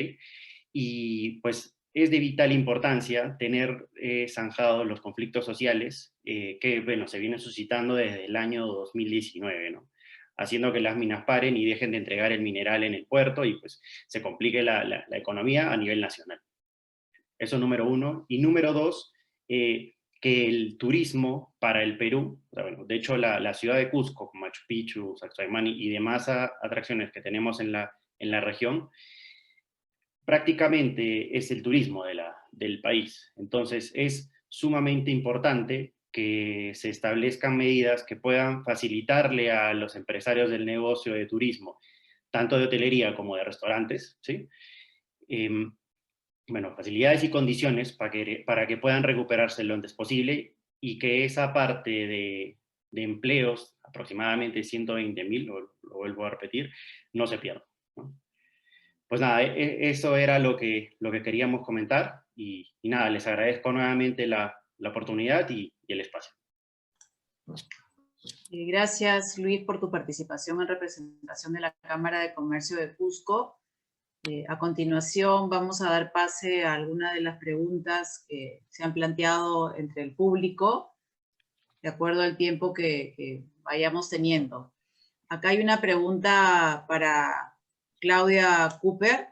Y pues es de vital importancia tener zanjados los conflictos sociales que, bueno, se vienen suscitando desde el año 2019, ¿no? Haciendo que las minas paren y dejen de entregar el mineral en el puerto y pues se complique la economía a nivel nacional. Eso número 1. Y número 2, que el turismo para el Perú, o sea, bueno, de hecho la ciudad de Cusco, Machu Picchu, Sacsayhuamani y demás atracciones que tenemos en la región, prácticamente es el turismo del país. Entonces es sumamente importante que se establezcan medidas que puedan facilitarle a los empresarios del negocio de turismo, tanto de hotelería como de restaurantes, ¿sí? Bueno, facilidades y condiciones para que puedan recuperarse lo antes posible y que esa parte de empleos, aproximadamente 120.000, lo vuelvo a repetir, no se pierda, ¿no? Pues nada, eso era lo que queríamos comentar y nada, les agradezco nuevamente la oportunidad y el espacio. Gracias, Luis, por tu participación en representación de la Cámara de Comercio de Cusco. A continuación vamos a dar pase a algunas de las preguntas que se han planteado entre el público, de acuerdo al tiempo que vayamos teniendo. Acá hay una pregunta para Claudia Cooper.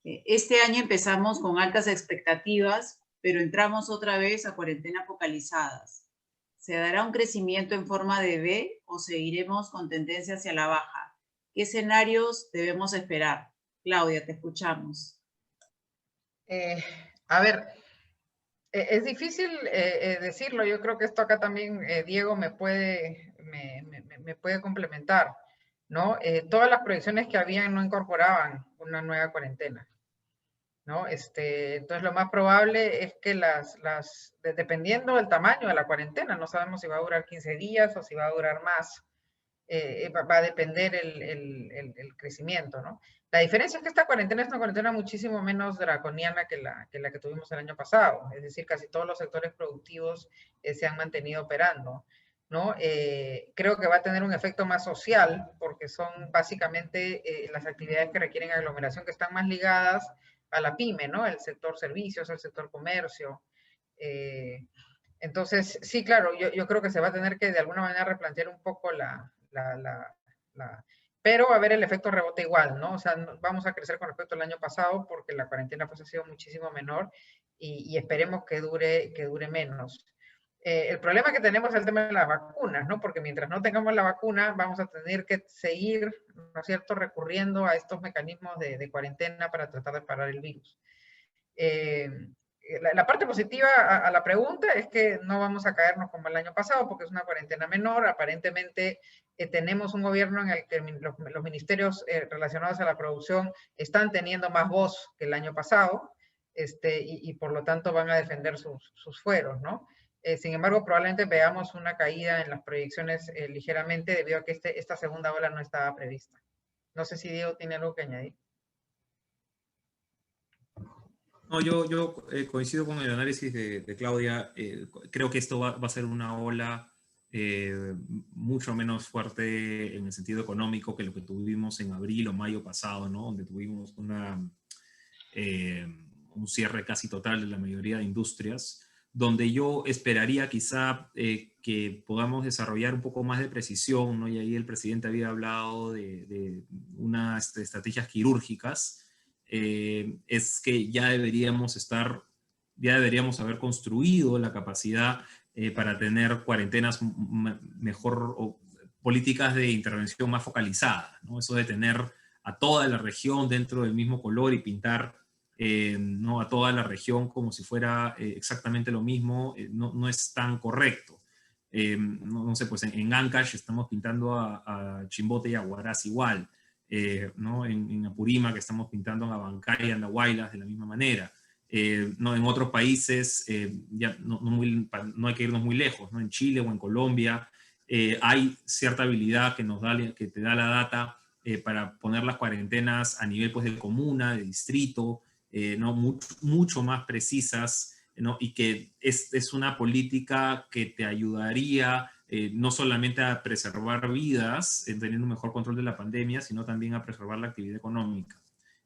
Este año empezamos con altas expectativas, pero entramos otra vez a cuarentena focalizadas. ¿Se dará un crecimiento en forma de V o seguiremos con tendencia hacia la baja? ¿Qué escenarios debemos esperar? Claudia, te escuchamos. A ver, es difícil decirlo. Yo creo que esto acá también Diego me puede complementar, ¿no? Todas las proyecciones que habían no incorporaban una nueva cuarentena, ¿no? Entonces lo más probable es que dependiendo del tamaño de la cuarentena, no sabemos si va a durar 15 días o si va a durar más, va a depender el crecimiento, ¿no? La diferencia es que esta cuarentena es una cuarentena muchísimo menos draconiana que la que tuvimos el año pasado, es decir, casi todos los sectores productivos se han mantenido operando, ¿no? Creo que va a tener un efecto más social, porque son básicamente las actividades que requieren aglomeración que están más ligadas a la pyme, ¿no? El sector servicios, el sector comercio. Entonces, sí, claro, yo creo que se va a tener que de alguna manera replantear un poco pero va a haber el efecto rebote igual, ¿no? O sea, vamos a crecer con respecto al año pasado porque la cuarentena pues ha sido muchísimo menor y esperemos que dure menos. El problema que tenemos es el tema de las vacunas, ¿no? Porque mientras no tengamos la vacuna, vamos a tener que seguir, ¿no es cierto?, recurriendo a estos mecanismos de cuarentena para tratar de parar el virus. La parte positiva a la pregunta es que no vamos a caernos como el año pasado porque es una cuarentena menor. Aparentemente tenemos un gobierno en el que los ministerios relacionados a la producción están teniendo más voz que el año pasado y por lo tanto van a defender sus fueros, ¿no? Sin embargo, probablemente veamos una caída en las proyecciones ligeramente debido a que esta segunda ola no estaba prevista. No sé si Diego tiene algo que añadir. No, yo coincido con el análisis de Claudia. Creo que esto va a ser una ola mucho menos fuerte en el sentido económico que lo que tuvimos en abril o mayo pasado, ¿no? Donde tuvimos un cierre casi total de la mayoría de industrias, donde yo esperaría quizá que podamos desarrollar un poco más de precisión, ¿no? Y ahí el presidente había hablado de unas estrategias quirúrgicas. Es que ya deberíamos haber construido la capacidad para tener cuarentenas mejor o políticas de intervención más focalizadas, ¿no? Eso de tener a toda la región dentro del mismo color y pintar ¿no? a toda la región como si fuera exactamente lo mismo, no es tan correcto. No sé, pues en Ancash estamos pintando a Chimbote y a Huaraz igual. ¿no? En Apurímac que estamos pintando en Abancay y Andahuaylas de la misma manera. ¿No? En otros países, ya no hay que irnos muy lejos, ¿no? En Chile o en Colombia hay cierta habilidad que te da la data para poner las cuarentenas a nivel pues, de comuna, de distrito, ¿no? mucho más precisas, ¿no? Y que es una política que te ayudaría no solamente a preservar vidas, teniendo un mejor control de la pandemia, sino también a preservar la actividad económica.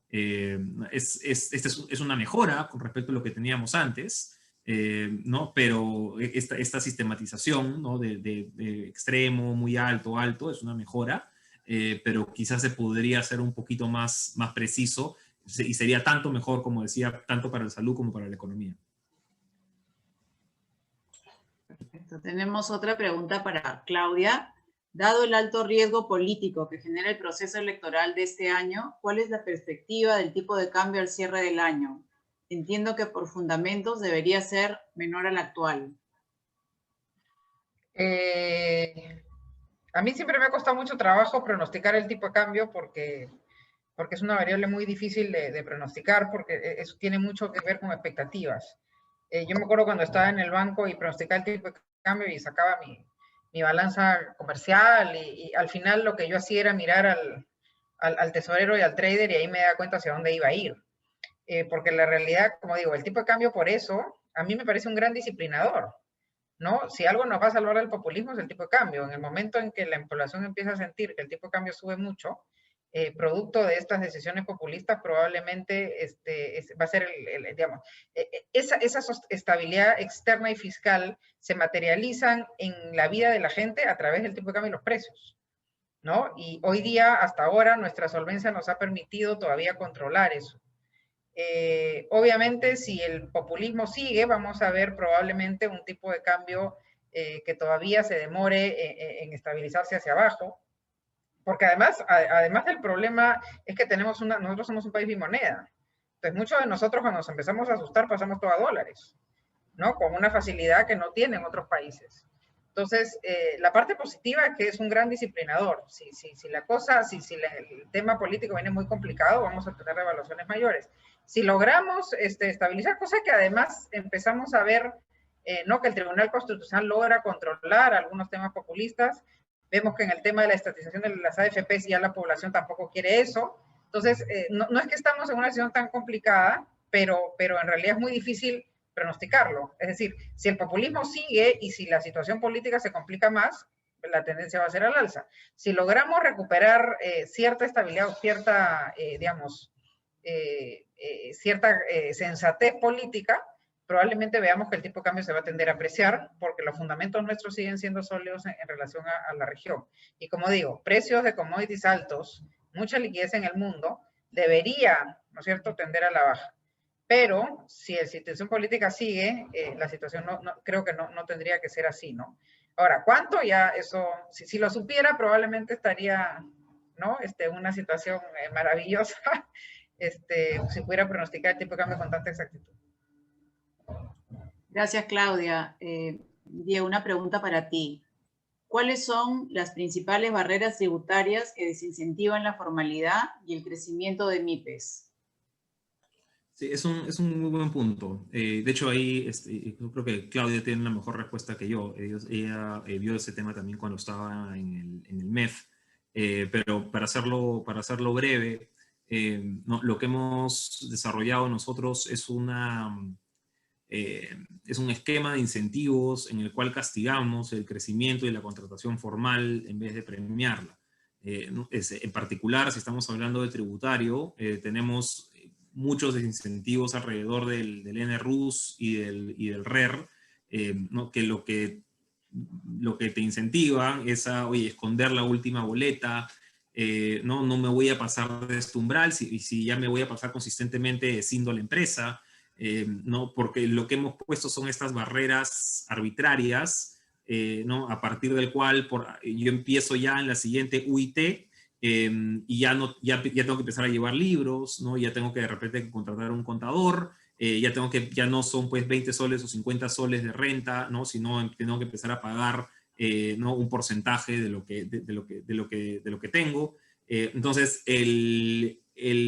Es una mejora con respecto a lo que teníamos antes, ¿no? Pero esta sistematización, ¿no? de extremo, muy alto, alto, es una mejora, pero quizás se podría hacer un poquito más preciso y sería tanto mejor, como decía, tanto para la salud como para la economía. Perfecto. Tenemos otra pregunta para Claudia. Dado el alto riesgo político que genera el proceso electoral de este año, ¿cuál es la perspectiva del tipo de cambio al cierre del año? Entiendo que por fundamentos debería ser menor al actual. A mí siempre me ha costado mucho trabajo pronosticar el tipo de cambio porque es una variable muy difícil de pronosticar porque eso tiene mucho que ver con expectativas. Yo me acuerdo cuando estaba en el banco y pronosticaba el tipo de cambio y sacaba mi balanza comercial y al final lo que yo hacía era mirar al tesorero y al trader y ahí me daba cuenta hacia dónde iba a ir. Porque la realidad, como digo, el tipo de cambio por eso a mí me parece un gran disciplinador, ¿no? Si algo nos va a salvar del populismo es el tipo de cambio. En el momento en que la población empieza a sentir que el tipo de cambio sube mucho, producto de estas decisiones populistas, probablemente va a ser, digamos, esa estabilidad externa y fiscal se materializan en la vida de la gente a través del tipo de cambio y los precios, ¿no? Y hoy día, hasta ahora, nuestra solvencia nos ha permitido todavía controlar eso. Obviamente, si el populismo sigue, vamos a ver probablemente un tipo de cambio que todavía se demore en estabilizarse hacia abajo, porque además del problema es que nosotros somos un país bimoneda. Entonces, muchos de nosotros cuando nos empezamos a asustar pasamos todo a dólares, ¿no? Con una facilidad que no tienen otros países. Entonces, la parte positiva es que es un gran disciplinador. Si el tema político viene muy complicado, vamos a tener evaluaciones mayores. Si logramos estabilizar, cosa que además empezamos a ver, ¿no? Que el Tribunal Constitucional logra controlar algunos temas populistas. Vemos que en el tema de la estatización de las AFPs ya la población tampoco quiere eso. Entonces, no es que estamos en una situación tan complicada, pero en realidad es muy difícil pronosticarlo. Es decir, si el populismo sigue y si la situación política se complica más, la tendencia va a ser al alza. Si logramos recuperar cierta estabilidad o cierta, digamos, cierta sensatez política, probablemente veamos que el tipo de cambio se va a tender a apreciar porque los fundamentos nuestros siguen siendo sólidos en relación a la región. Y como digo, precios de commodities altos, mucha liquidez en el mundo, debería, ¿no es cierto?, tender a la baja. Pero si la situación política sigue, la situación creo que no tendría que ser así, ¿no? Ahora, ¿cuánto? Ya eso, si lo supiera, probablemente estaría, ¿no? Una situación maravillosa, si pudiera pronosticar el tipo de cambio con tanta exactitud. Gracias, Claudia. Diego, una pregunta para ti. ¿Cuáles son las principales barreras tributarias que desincentivan la formalidad y el crecimiento de MIPES? Sí, es un muy buen punto. De hecho, ahí yo creo que Claudia tiene una mejor respuesta que yo. Ella vio ese tema también cuando estaba en el MEF. Pero para hacerlo breve, no, lo que hemos desarrollado nosotros es un esquema de incentivos en el cual castigamos el crecimiento y la contratación formal en vez de premiarla. En particular, si estamos hablando de tributario, tenemos muchos incentivos alrededor del NRUS y del RER, ¿no? Que lo que te incentivan es a, oye, esconder la última boleta, no me voy a pasar de este umbral, si ya me voy a pasar consistentemente siendo la empresa, ¿no? Porque lo que hemos puesto son estas barreras arbitrarias, ¿no? A partir del cual yo empiezo ya en la siguiente UIT, y ya tengo que empezar a llevar libros, ¿no? Ya tengo que de repente contratar a un contador, ya no son pues 20 soles o 50 soles de renta, ¿no? Sino tengo que empezar a pagar, ¿no? Un porcentaje de lo que tengo. Entonces, el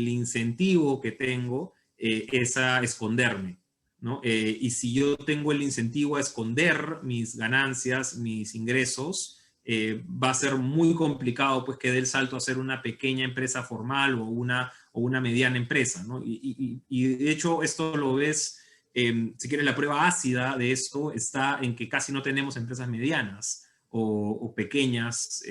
incentivo que tengo es a esconderme, ¿no? Y si yo tengo el incentivo a esconder mis ganancias, mis ingresos, va a ser muy complicado pues que dé el salto a ser una pequeña empresa formal o una mediana empresa, ¿no? Y de hecho esto lo ves, si quieres la prueba ácida de esto está en que casi no tenemos empresas medianas o pequeñas,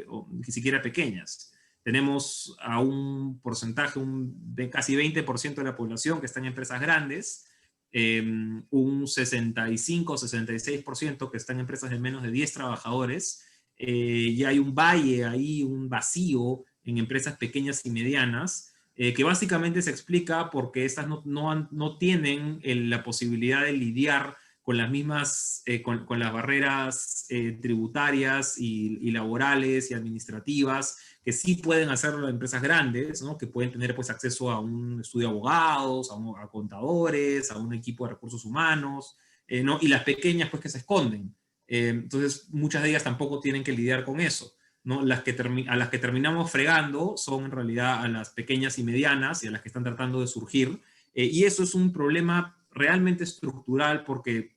o ni siquiera pequeñas. Tenemos a un porcentaje, de casi 20% de la población que está en empresas grandes, un 65 o 66% que están en empresas de menos de 10 trabajadores, y hay un valle ahí, un vacío en empresas pequeñas y medianas, que básicamente se explica porque estas no tienen la posibilidad de lidiar con las mismas, con las barreras tributarias y laborales y administrativas que sí pueden hacerlo las empresas grandes, ¿no? Que pueden tener pues acceso a un estudio de abogados, a contadores, a un equipo de recursos humanos, ¿no? Y las pequeñas pues que se esconden. Entonces muchas de ellas tampoco tienen que lidiar con eso, ¿no? A las que terminamos fregando son en realidad a las pequeñas y medianas y a las que están tratando de surgir, y eso es un problema realmente estructural porque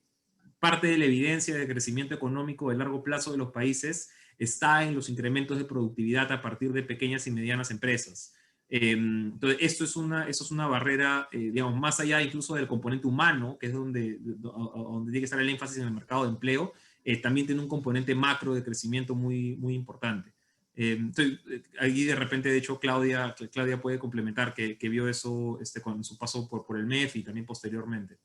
parte de la evidencia de crecimiento económico de largo plazo de los países está en los incrementos de productividad a partir de pequeñas y medianas empresas. Entonces, eso es una barrera, digamos, más allá incluso del componente humano, que es donde tiene que estar el énfasis en el mercado de empleo, también tiene un componente macro de crecimiento muy, muy importante. Entonces, ahí de repente, de hecho, Claudia puede complementar que vio eso con su paso por el MEF y también posteriormente.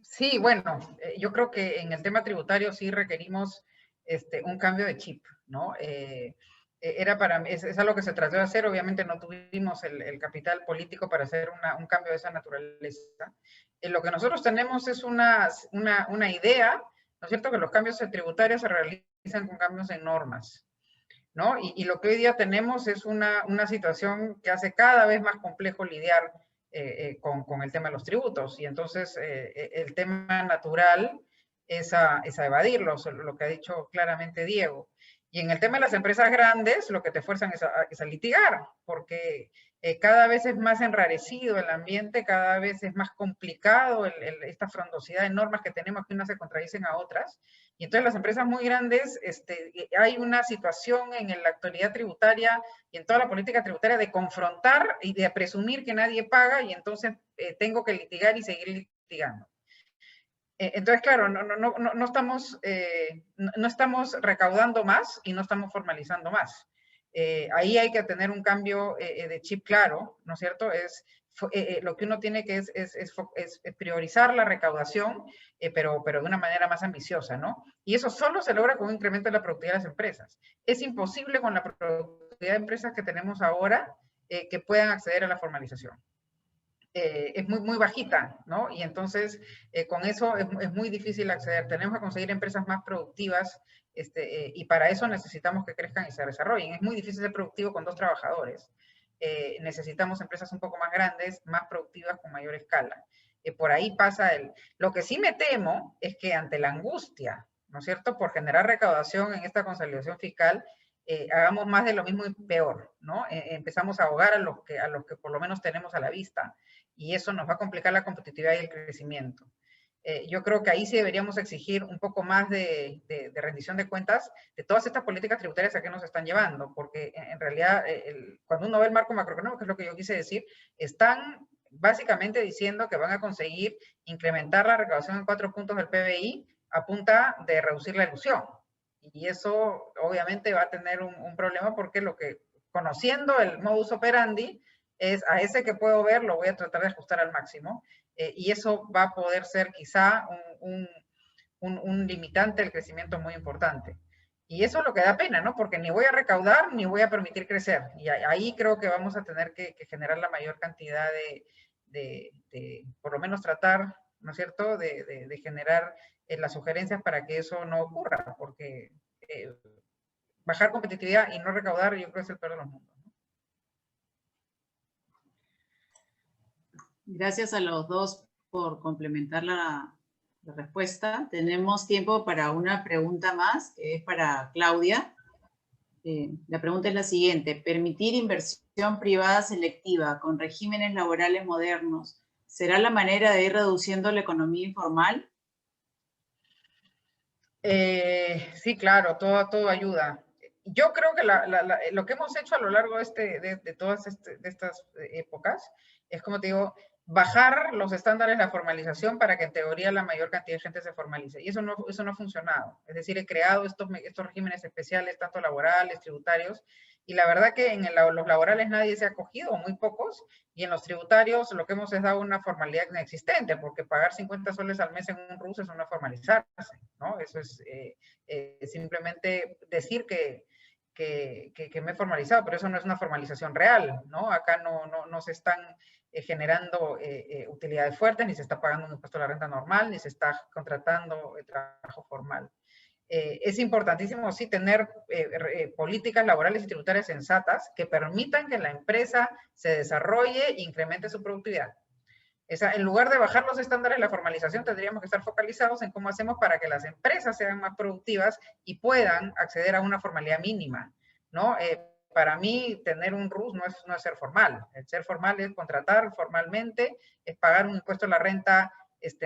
Sí, bueno, yo creo que en el tema tributario sí requerimos un cambio de chip, ¿no? Era para mí, es algo que se trató de hacer, obviamente no tuvimos el capital político para hacer un cambio de esa naturaleza. Lo que nosotros tenemos es una idea, ¿no es cierto?, que los cambios tributarios se realizan con cambios en normas, ¿no? Y lo que hoy día tenemos es una situación que hace cada vez más complejo lidiar con el tema de los tributos, y entonces el tema natural es a evadirlos, lo que ha dicho claramente Diego. Y en el tema de las empresas grandes, lo que te fuerzan es a litigar, porque cada vez es más enrarecido el ambiente, cada vez es más complicado esta frondosidad de normas que tenemos que unas se contradicen a otras. Y entonces las empresas muy grandes, hay una situación en la actualidad tributaria y en toda la política tributaria de confrontar y de presumir que nadie paga, y entonces tengo que litigar y seguir litigando. Entonces, claro, no estamos recaudando más y no estamos formalizando más. Ahí hay que tener un cambio de chip claro, ¿no es cierto? Es lo que uno tiene que es priorizar la recaudación, pero de una manera más ambiciosa, ¿no? Y eso solo se logra con un incremento de la productividad de las empresas. Es imposible con la productividad de empresas que tenemos ahora que puedan acceder a la formalización. Es muy bajita, ¿no? Y entonces con eso es muy difícil acceder. Tenemos que conseguir empresas más productivas y para eso necesitamos que crezcan y se desarrollen. Es muy difícil ser productivo con 2 trabajadores. Necesitamos empresas un poco más grandes, más productivas, con mayor escala. Por ahí pasa Lo que sí me temo es que ante la angustia, ¿no es cierto?, por generar recaudación en esta consolidación fiscal, hagamos más de lo mismo y peor, ¿no? Empezamos a ahogar a los que por lo menos tenemos a la vista, y eso nos va a complicar la competitividad y el crecimiento. Yo creo que ahí sí deberíamos exigir un poco más de rendición de cuentas de todas estas políticas tributarias a que nos están llevando, porque en realidad cuando uno ve el marco macroeconómico, que es lo que yo quise decir, están básicamente diciendo que van a conseguir incrementar la recaudación en 4 puntos del PBI a punta de reducir la ilusión. Y eso obviamente va a tener un problema, porque conociendo el modus operandi, es a ese que puedo ver, lo voy a tratar de ajustar al máximo, y eso va a poder ser quizá un limitante del crecimiento muy importante. Y eso es lo que da pena, ¿no? Porque ni voy a recaudar, ni voy a permitir crecer. Y ahí creo que vamos a tener que generar la mayor cantidad por lo menos tratar, ¿no es cierto?, de generar las sugerencias para que eso no ocurra, porque bajar competitividad y no recaudar, yo creo que es el peor de los mundos. Gracias a los dos por complementar la respuesta. Tenemos tiempo para una pregunta más, que es para Claudia. La pregunta es la siguiente: ¿permitir inversión privada selectiva con regímenes laborales modernos será la manera de ir reduciendo la economía informal? Sí, claro, todo ayuda. Yo creo que lo que hemos hecho a lo largo de todas estas épocas es, como te digo, bajar los estándares de la formalización para que en teoría la mayor cantidad de gente se formalice. Y eso no ha funcionado. Es decir, he creado estos regímenes especiales, tanto laborales, tributarios, y la verdad que en los laborales nadie se ha acogido, o muy pocos, y en los tributarios lo que hemos es dado una formalidad inexistente, porque pagar 50 soles al mes en un RUS es una formalizarse, ¿no? Eso es simplemente decir que me he formalizado, pero eso no es una formalización real, ¿no? Acá no se están generando utilidades fuertes, ni se está pagando un impuesto a la renta normal, ni se está contratando trabajo formal. Es importantísimo, sí, tener políticas laborales y tributarias sensatas que permitan que la empresa se desarrolle e incremente su productividad. En lugar de bajar los estándares de la formalización, tendríamos que estar focalizados en cómo hacemos para que las empresas sean más productivas y puedan acceder a una formalidad mínima, ¿no? Para mí, tener un RUS no es ser formal. El ser formal es contratar formalmente, es pagar un impuesto a la renta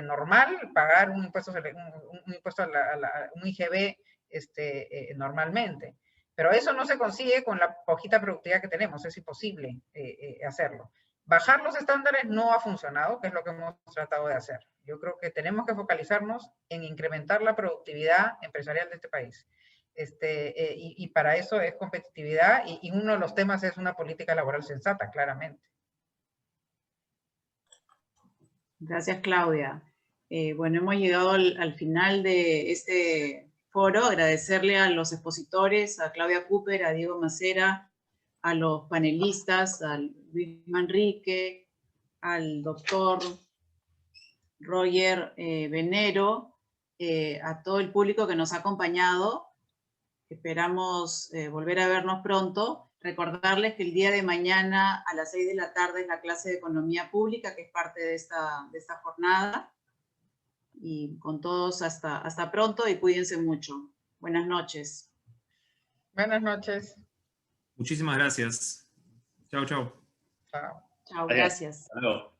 normal, pagar un impuesto un IGB normalmente. Pero eso no se consigue con la poquita productividad que tenemos, es imposible hacerlo. Bajar los estándares no ha funcionado, que es lo que hemos tratado de hacer. Yo creo que tenemos que focalizarnos en incrementar la productividad empresarial de este país. Y para eso es competitividad, y uno de los temas es una política laboral sensata, claramente. Gracias, Claudia. Bueno, hemos llegado al final de este foro. Agradecerle a los expositores, a Claudia Cooper, a Diego Macera, a los panelistas, a Luis Manrique, al doctor Roger Venero, a todo el público que nos ha acompañado. Esperamos volver a vernos pronto. Recordarles que el día de mañana a las 6 de la tarde es la clase de Economía Pública, que es parte de esta jornada. Y con todos hasta pronto, y cuídense mucho. Buenas noches. Buenas noches. Muchísimas gracias. Chao, chao. Chao. Chao, gracias. Hasta luego.